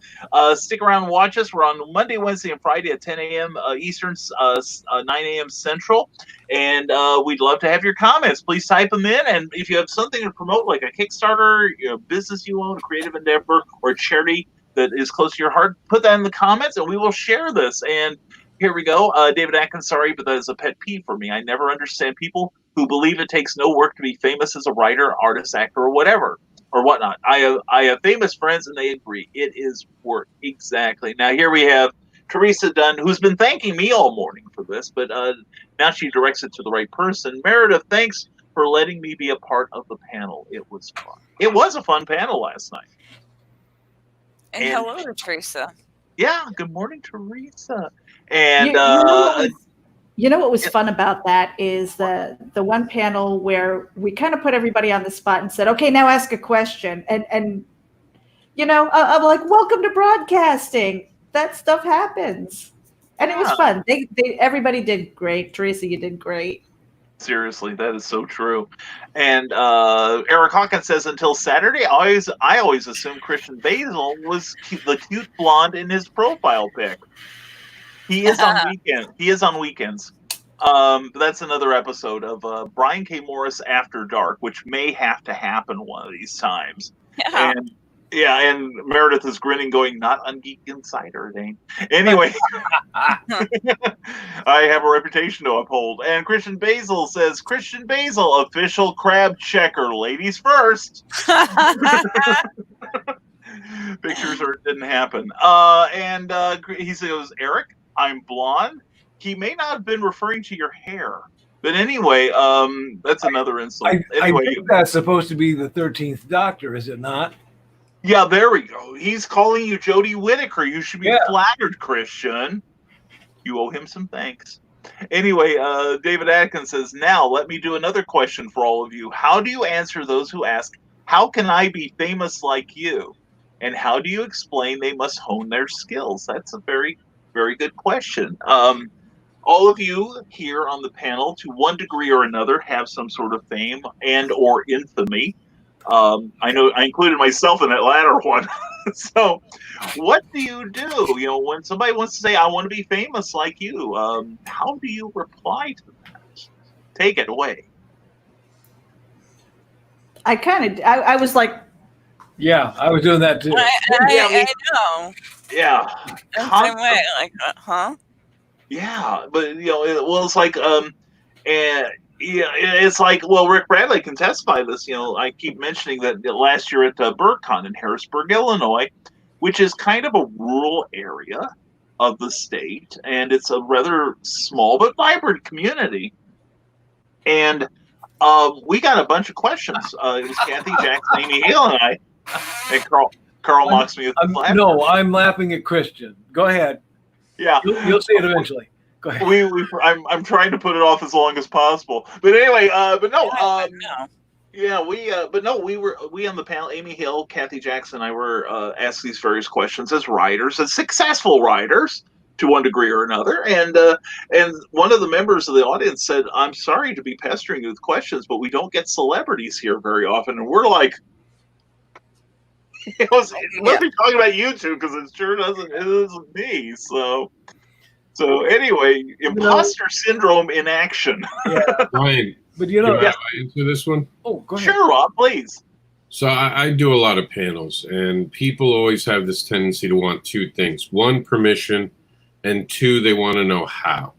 stick around and watch us. We're on Monday, Wednesday, and Friday at 10 a.m. Eastern, 9 a.m. Central. And we'd love to have your comments. Please type them in. And if you have something to promote, like a Kickstarter, business you own, a creative endeavor, or a charity that is close to your heart, put that in the comments and we will share this. And here we go. David Atkins, sorry, but that is a pet peeve for me. I never understand people who believe it takes no work to be famous as a writer, artist, actor, or whatever, or whatnot. I have famous friends and they agree. It is work. Exactly. Now here we have Teresa Dunn, who's been thanking me all morning for this, but now she directs it to the right person. Meredith, thanks for letting me be a part of the panel. It was fun. It was a fun panel last night. And hello to Teresa. Yeah, good morning, Teresa. And you know what was fun about that is the one panel where we kind of put everybody on the spot and said, okay, now ask a question. And I'm like, welcome to broadcasting. That stuff happens. And it was fun. Everybody did great. Teresa, you did great. Seriously, that is so true. And Eric Hawkins says, until Saturday, I always assumed Christian Basil was the cute blonde in his profile pic. He is on weekends. He is on weekends. That's another episode of Brian K. Morris After Dark, which may have to happen one of these times. Yeah. And Meredith is grinning, going, not on Geek Insider, Dane. Anyway, I have a reputation to uphold. And Christian Basil says, Christian Basil, official crab checker, ladies first. Pictures didn't happen. And he says, Eric, I'm blonde. He may not have been referring to your hair. But anyway, that's another insult. Anyway, I think that's supposed to be the 13th Doctor, is it not? Yeah, there we go. He's calling you Jodie Whittaker. You should be flattered, Christian. You owe him some thanks. Anyway, David Atkins says, now let me do another question for all of you. How do you answer those who ask, how can I be famous like you? And how do you explain they must hone their skills? That's a very, very good question. All of you here on the panel, to one degree or another, have some sort of fame and or infamy. I know I included myself in that latter one. So what do you do? When somebody wants to say, I want to be famous like you, how do you reply to that? Take it away. I was like, yeah, I was doing that too. I know. Yeah. Same way, like, huh? Yeah, but it's like, it's like, well, Rick Bradley can testify this. I keep mentioning that last year at BurtCon in Harrisburg, Illinois, which is kind of a rural area of the state, and it's a rather small but vibrant community. And we got a bunch of questions. It was Kathy, Jackson, Amy Hale, and I. And Carl mocks me with laughter. No, I'm laughing at Christian. Go ahead. Yeah, you'll see it eventually. Go ahead. I'm trying to put it off as long as possible. But anyway, we on the panel, Amy Hill, Kathy Jackson, and I were asked these various questions as writers, as successful writers to one degree or another. And one of the members of the audience said, I'm sorry to be pestering you with questions, but we don't get celebrities here very often. And we're like, it must be talking about YouTube, because it sure doesn't. It isn't me. So anyway, imposter syndrome in action. Yeah. Brian, but can I answer this one? Oh, go ahead. Sure, Rob, please. So I do a lot of panels, and people always have this tendency to want two things: one, permission, and two, they want to know how.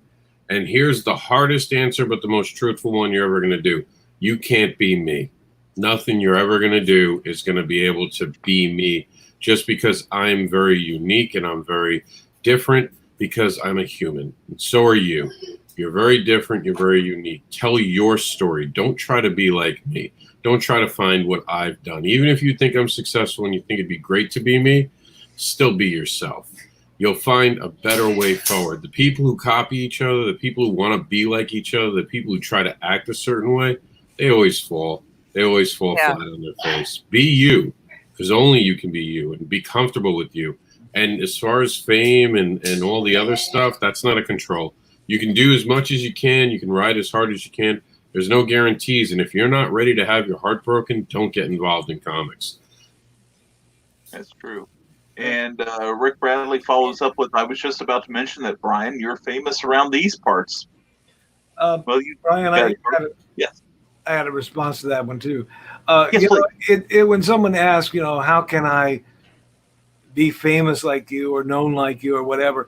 And here's the hardest answer, but the most truthful one you're ever going to do. You can't be me. Nothing you're ever going to do is going to be able to be me, just because I'm very unique and I'm very different, because I'm a human. And so are you. You're very different. You're very unique. Tell your story. Don't try to be like me. Don't try to find what I've done. Even if you think I'm successful and you think it'd be great to be me, still be yourself. You'll find a better way forward. The people who copy each other, the people who want to be like each other, the people who try to act a certain way, they always fall. They always fall flat on their face. Be you, because only you can be you, and be comfortable with you. And as far as fame and all the other stuff, that's not a control. You can do as much as you can. You can ride as hard as you can. There's no guarantees. And if you're not ready to have your heart broken, don't get involved in comics. That's true. And Rick Bradley follows up with, I was just about to mention that, Brian, you're famous around these parts. Well, Brian, yes. I had a response to that one too. Yes, when someone asks, how can I be famous like you or known like you or whatever,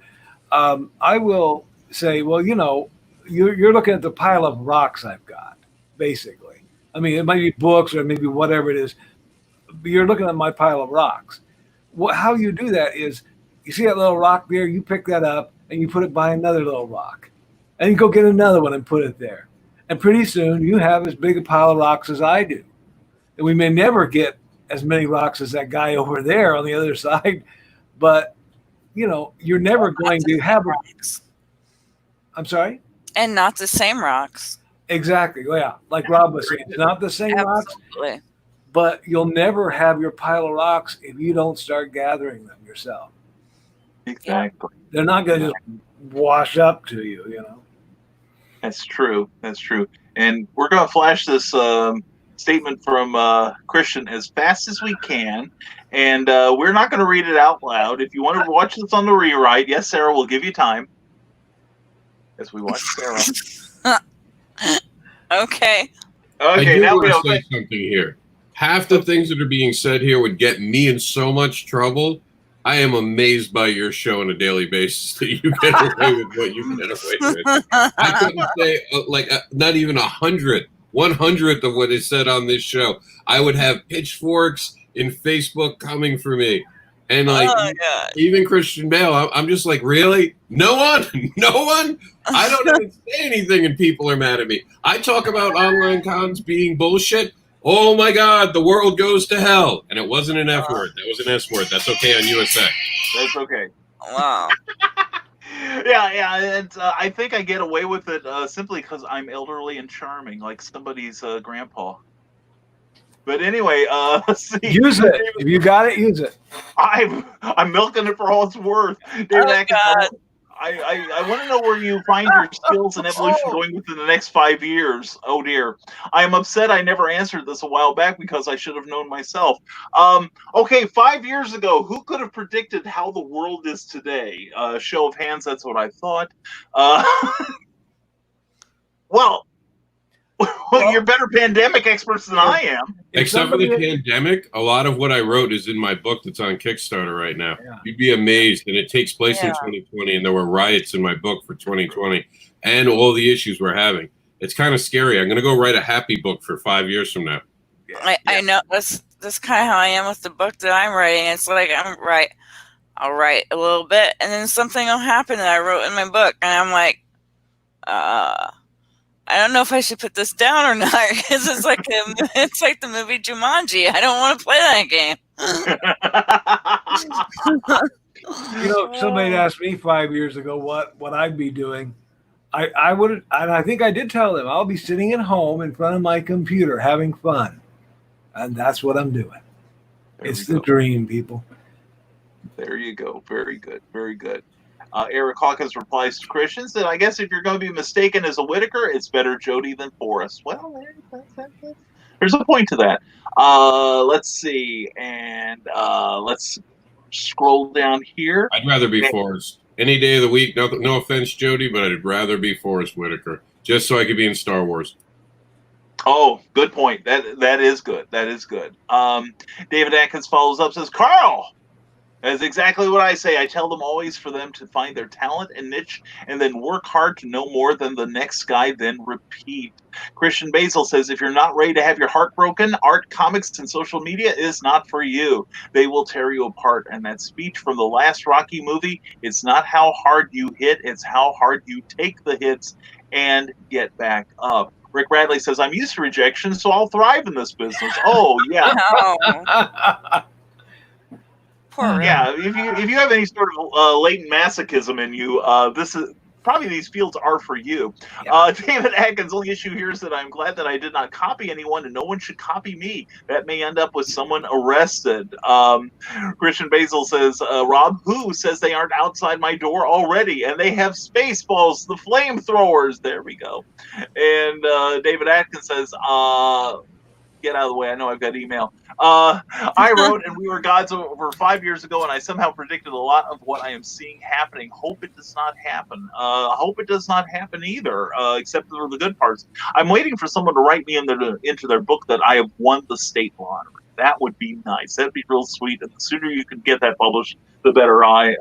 I will say, well, you're looking at the pile of rocks I've got, basically. I mean, it might be books or maybe whatever it is, but you're looking at my pile of rocks. How you do that is, you see that little rock there, you pick that up and you put it by another little rock, and you go get another one and put it there. And pretty soon you have as big a pile of rocks as I do. And we may never get as many rocks as that guy over there on the other side, but you're never going to have rocks. I'm sorry? And not the same rocks. Exactly. Yeah. Like Rob was saying, it's not the same rocks, but you'll never have your pile of rocks if you don't start gathering them yourself. Exactly. They're not going to just wash up to you, That's true. That's true. And we're going to flash this statement from Christian as fast as we can. And we're not going to read it out loud. If you want to watch this on the rewrite, yes, Sarah, we'll give you time. As we watch Sarah. Okay. I do want to say something here. Half the things that are being said here would get me in so much trouble. I am amazed by your show on a daily basis that you get away with what you get away with. I couldn't say not even 1/100th of what is said on this show. I would have pitchforks in Facebook coming for me. And even Christian Bale, I'm just like, really? No one? I don't even say anything and people are mad at me. I talk about online cons being bullshit. Oh my God, the world goes to hell. And it wasn't an F word. That was an S word. That's okay on USA. That's okay. Wow. Yeah. And I think I get away with it simply because I'm elderly and charming, like somebody's grandpa. But anyway, let's see. Use it. If you got it, use it. I'm milking it for all it's worth. David Atkins, I want to know where you find your skills and evolution going within the next 5 years. Oh dear. I am upset I never answered this a while back because I should have known myself. Okay, 5 years ago, who could have predicted how the world is today? Show of hands, that's what I thought. Well, you're better pandemic experts than I am. Except for the pandemic, a lot of what I wrote is in my book that's on Kickstarter right now. Yeah. You'd be amazed. And it takes place in 2020, and there were riots in my book for 2020 and all the issues we're having. It's kind of scary. I'm going to go write a happy book for 5 years from now. I know that's kind of how I am with the book that I'm writing. It's like I'll write a little bit, and then something will happen that I wrote in my book, and I'm like, I don't know if I should put this down or not, because it's like the movie Jumanji. I don't want to play that game. Somebody asked me 5 years ago what I'd be doing. I would, and I think I did tell them I'll be sitting at home in front of my computer having fun, and that's what I'm doing. It's the dream, people. There you go. Very good. Very good. Eric Hawkins replies to Christians that I guess if you're going to be mistaken as a Whitaker, it's better Jody than Forrest. Well, there's a point to that. Let's see. And let's scroll down here. I'd rather be Forrest. Any day of the week. No offense, Jody, but I'd rather be Forrest Whitaker. Just so I could be in Star Wars. Oh, good point. That is good. That is good. David Atkins follows up, says, Carl, That's exactly what I say. I tell them always for them to find their talent and niche and then work hard to know more than the next guy, then repeat. Christian Basil says, if you're not ready to have your heart broken, art, comics, and social media is not for you. They will tear you apart. And that speech from the last Rocky movie, it's not how hard you hit, it's how hard you take the hits and get back up. Rick Radley says, I'm used to rejection, so I'll thrive in this business. Oh, yeah. Oh, poor Rick. Yeah, if you have any sort of latent masochism in you, this is probably these fields are for you. David Atkins' only issue here is that I'm glad that I did not copy anyone, and no one should copy me. That may end up with someone arrested. Christian Basil says, Rob, who says they aren't outside my door already, and they have Spaceballs, the flamethrowers. There we go. And David Atkins says, get out of the way. I know I've got email. I wrote, and we were gods over 5 years ago, and I somehow predicted a lot of what I am seeing happening. Hope it does not happen. Hope it does not happen either, except for the good parts. I'm waiting for someone to write me into their book that I have won the state lottery. That would be nice. That'd be real sweet. And the sooner you can get that published, the better I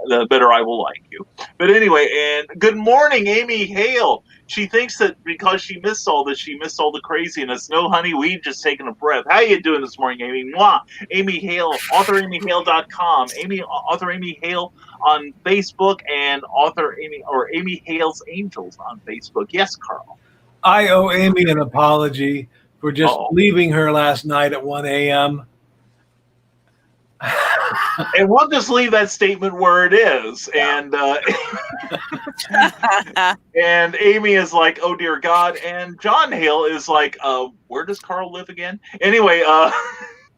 will like you. But anyway, and good morning, Amy Hale. She thinks that because she missed all this, she missed all the craziness. No, honey, we just taking a breath. How you doing this morning, Amy? Mwah. Amy Hale, AuthorAmyHale.com. Author Amy Hale on Facebook, and Amy Hale's Angels on Facebook. Yes, Carl. I owe Amy an apology for just leaving her last night at 1 a.m. And we'll just leave that statement where it is. Yeah. And Amy is like, oh dear God. And John Hale is like, where does Carl live again? Anyway,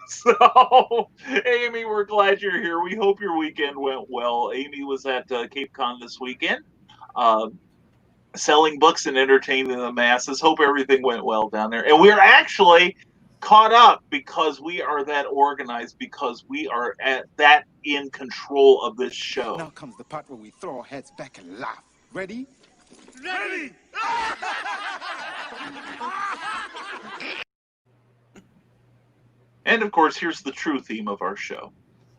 so Amy, we're glad you're here. We hope your weekend went well. Amy was at Cape Con this weekend, selling books and entertaining the masses. Hope everything went well down there. And we're actually caught up because we are that organized, because we are that in control of this show. Now comes the part where we throw our heads back and laugh. Ready? Ready! And of course, here's the true theme of our show.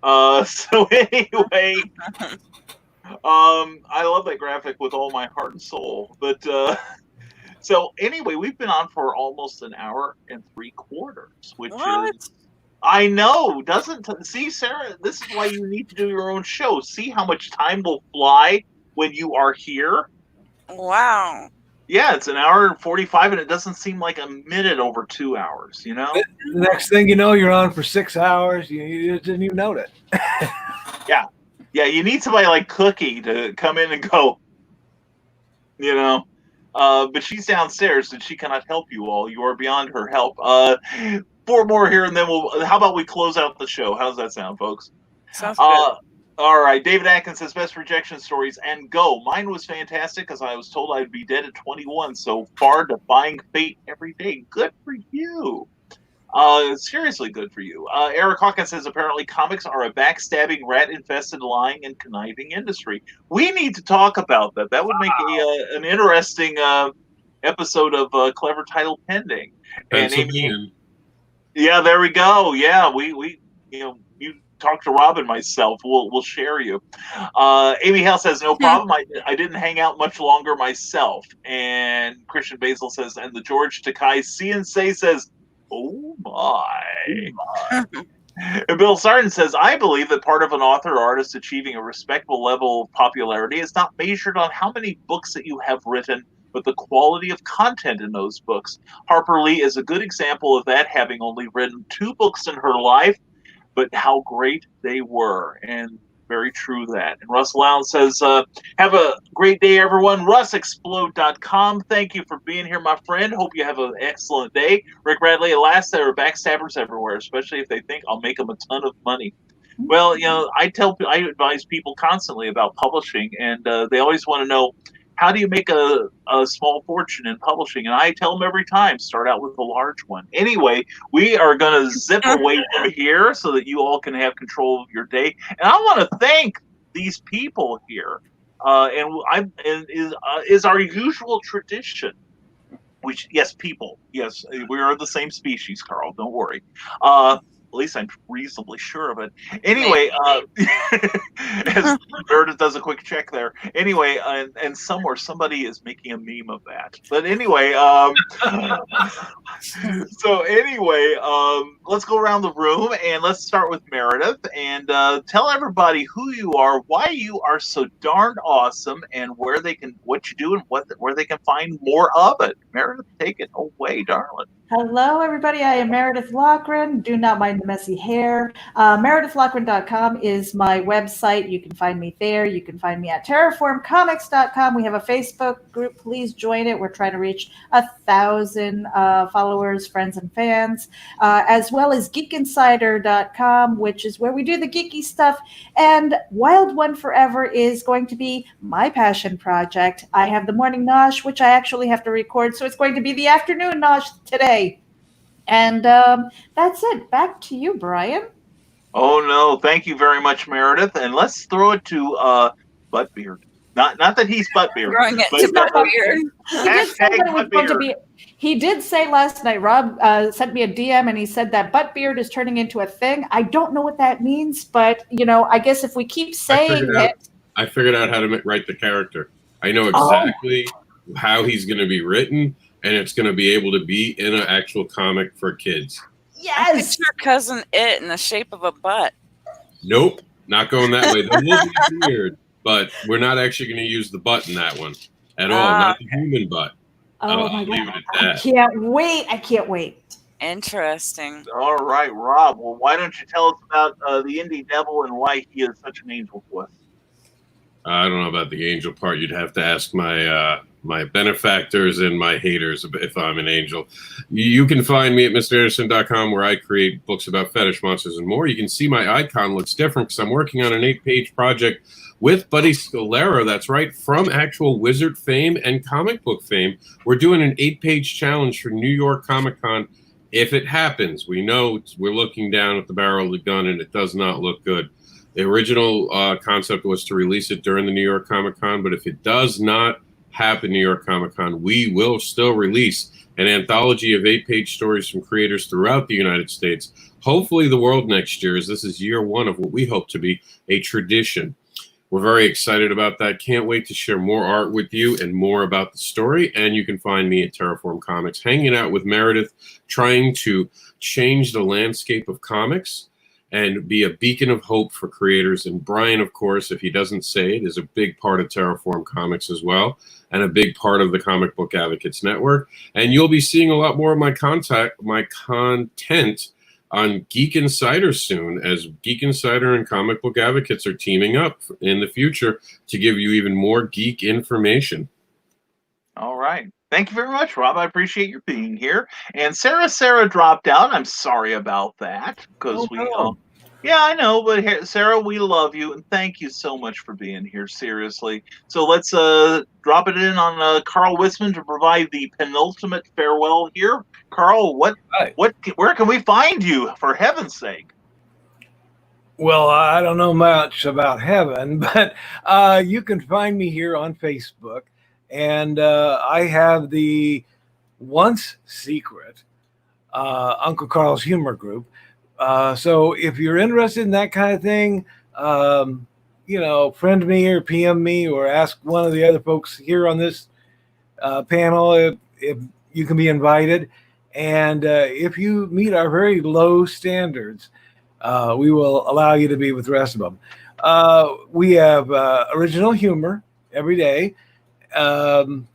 So anyway, I love that graphic with all my heart and soul. But so anyway, we've been on for almost an hour and 3/4, which is, I know, see, Sarah, this is why you need to do your own show. See how much time will fly when you are here? Wow. Yeah, it's an hour and 45, and it doesn't seem like a minute over 2 hours, you know? The next thing you know, you're on for 6 hours. You didn't even know it. Yeah. Yeah, you need somebody like Cookie to come in and go, you know? But she's downstairs and she cannot help you all. You are beyond her help. 4 more here, and then how about we close out the show? How does that sound, folks? Sounds good. All right. David Atkins says best rejection stories, and go. Mine was fantastic because I was told I'd be dead at 21. So far, defying fate every day. Good for you. Seriously good for you. Eric Hawkins says apparently comics are a backstabbing, rat-infested, lying, and conniving industry. We need to talk about that. That would make an interesting episode of Clever Title Pending. And Amy, yeah, there we go. Yeah, we you talk to Rob and myself. We'll share you. Amy Hale says no problem. I didn't hang out much longer myself. And Christian Basil says, and the George Takai CNC says, oh my. And Bill Sarton says, I believe that part of an author or artist achieving a respectable level of popularity is not measured on how many books that you have written, but the quality of content in those books. Harper Lee is a good example of that, having only written 2 books in her life, but how great they were. And very true that. And Russell Allen says, have a great day, everyone. RussExplode.com. Thank you for being here, my friend. Hope you have an excellent day. Rick Radley, alas, there are backstabbers everywhere, especially if they think I'll make them a ton of money. Well, I advise people constantly about publishing, and they always want to know, how do you make a small fortune in publishing? And I tell them every time, start out with a large one. Anyway, we are going to zip away from here so that you all can have control of your day. And I want to thank these people here. Is our usual tradition, which, yes, people. Yes, we are the same species, Carl. Don't worry. At least I'm reasonably sure of it. Anyway, as Meredith does a quick check there. Anyway, and somewhere somebody is making a meme of that. But anyway, so anyway, let's go around the room and let's start with Meredith and tell everybody who you are, why you are so darn awesome, and what you do, and where they can find more of it. Meredith, take it away, darling. Hello, everybody. I am Meredith Loughran. Do not mind the messy hair. MeredithLoughran.com is my website. You can find me there. You can find me at terraformcomics.com. We have a Facebook group. Please join it. We're trying to reach 1,000 followers, friends, and fans, as well as geekinsider.com, which is where we do the geeky stuff. And Wild One Forever is going to be my passion project. I have the morning nosh, which I actually have to record, so it's going to be the afternoon nosh today. And that's it. Back to you, Brian. Oh no, thank you very much, Meredith. And let's throw it to Buttbeard. Not that he's Buttbeard. Throwing it to Buttbeard. He did say last night, Rob sent me a DM and he said that Buttbeard is turning into a thing. I don't know what that means, but I guess if we keep saying it. I figured out how to write the character. I know exactly how he's going to be written, and it's going to be able to be in an actual comic for kids. Yes! It's your cousin It in the shape of a butt. Nope, not going that way. That will be weird, but we're not actually going to use the butt in that one at all. Not the human butt. Oh my God. I can't wait. Interesting. All right, Rob. Well, why don't you tell us about the Indie Devil and why he is such an angel to us? I don't know about the angel part. You'd have to ask my benefactors and my haters if I'm an angel. You can find me at MrAnderson.com, where I create books about fetish monsters and more. You can see my icon looks different because I'm working on an 8-page project with Buddy Scalera. That's right, from actual wizard fame and comic book fame. We're doing an 8-page challenge for New York Comic Con. If it happens, we know we're looking down at the barrel of the gun, and it does not look good. The original concept was to release it during the New York Comic Con, but if it does not happen New York Comic Con, we will still release an anthology of 8-page stories from creators throughout the United States, hopefully the world next year, as this is year one of what we hope to be a tradition. We're very excited about that. Can't wait to share more art with you and more about the story. And you can find me at Terraform Comics, hanging out with Meredith, trying to change the landscape of comics and be a beacon of hope for creators. And Brian, of course, if he doesn't say it, is a big part of Terraform Comics as well, and a big part of the Comic Book Advocates Network. And you'll be seeing a lot more of my content on Geek Insider soon, as Geek Insider and Comic Book Advocates are teaming up in the future to give you even more geek information. All right. Thank you very much, Rob. I appreciate your being here. And Sarah dropped out. I'm sorry about that because yeah, I know, but Sarah, we love you and thank you so much for being here. Seriously. So let's drop it in on Carl Wisman to provide the penultimate farewell here. Carl, where can we find you, for heaven's sake? Well, I don't know much about heaven, but you can find me here on Facebook. And I have the once secret Uncle Carl's Humor Group. So if you're interested in that kind of thing, friend me or PM me or ask one of the other folks here on this panel if you can be invited. And if you meet our very low standards, we will allow you to be with the rest of them. We have original humor every day. And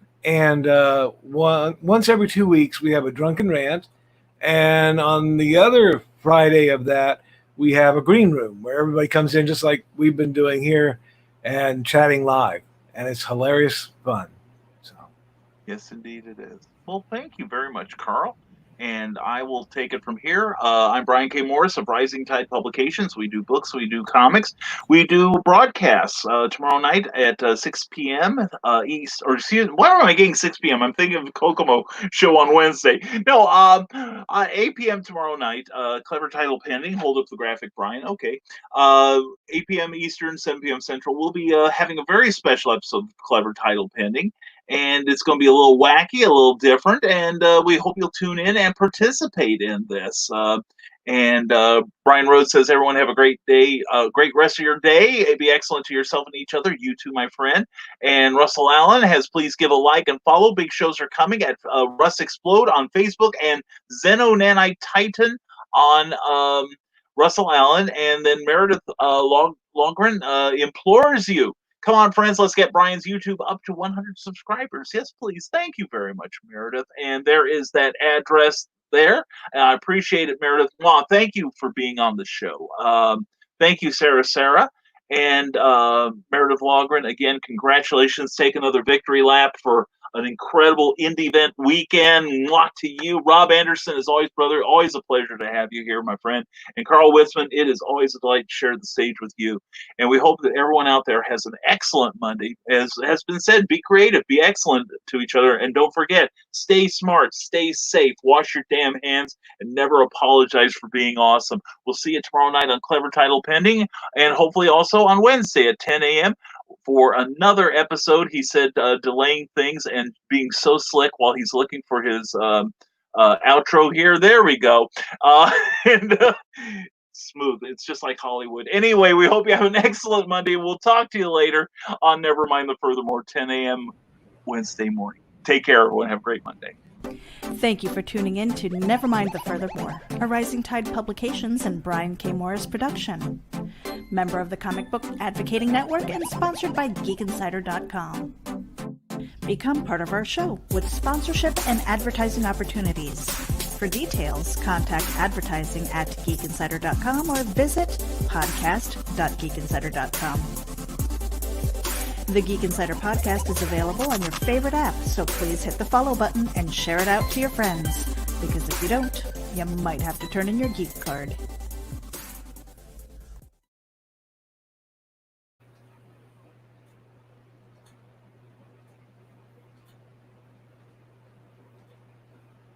once every 2 weeks, we have a drunken rant. And on the other Friday of that, we have a green room where everybody comes in just like we've been doing here and chatting live. And it's hilarious fun. So, yes, indeed it is. Well, thank you very much, Carl. And I will take it from here. I'm Brian K. Morris of Rising Tide Publications. We do books, we do comics, we do broadcasts tomorrow night at 6 p.m. East. Or excuse me, why am I getting 6 p.m.? I'm thinking of the Kokomo show on Wednesday. No, 8 p.m. tomorrow night. Clever title pending. Hold up the graphic, Brian. Okay. 8 p.m. Eastern, 7 p.m. Central. We'll be having a very special episode of Clever Title Pending. and it's going to be a little wacky, a little different, and we hope you'll tune in and participate in this. And Brian Rhodes says, everyone have a great day, great rest of your day. Be excellent to yourself and each other. You too, my friend. And Russell Allen has, please give a like and follow. Big shows are coming at Russ Explode on Facebook and Zeno Nanite Titan on Russell Allen. And then Meredith Longren implores you, come on, friends, let's get Brian's YouTube up to 100 subscribers. Yes, please. Thank you very much, Meredith. And there is that address there. I appreciate it, Meredith. Well, thank you for being on the show. Thank you, Sarah. And Meredith Longren, again, congratulations. Take another victory lap for an incredible indie event weekend. Mwah to you. Rob Anderson, as always, brother, always a pleasure to have you here, my friend. And Carl Witzman, it is always a delight to share the stage with you. And we hope that everyone out there has an excellent Monday. As has been said, be creative, be excellent to each other, and don't forget, stay smart, stay safe, wash your damn hands, and never apologize for being awesome. We'll see you tomorrow night on Clever Title Pending, and hopefully also on Wednesday at 10 a.m. for another episode. He said delaying things and being so slick while he's looking for his outro here. There we go. Smooth. It's just like Hollywood. Anyway, we hope you have an excellent Monday. We'll talk to you later on Nevermind the Furthermore, 10 a.m. Wednesday morning. Take care, everyone. Have a great Monday. Thank you for tuning in to Nevermind the Furthermore, a Rising Tide Publications and Brian K. Morris production. Member of the Comic Book Advocating Network and sponsored by GeekInsider.com. Become part of our show with sponsorship and advertising opportunities. For details, contact advertising@geekinsider.com or visit podcast.geekinsider.com. The Geek Insider podcast is available on your favorite app, so please hit the follow button and share it out to your friends. Because if you don't, you might have to turn in your geek card.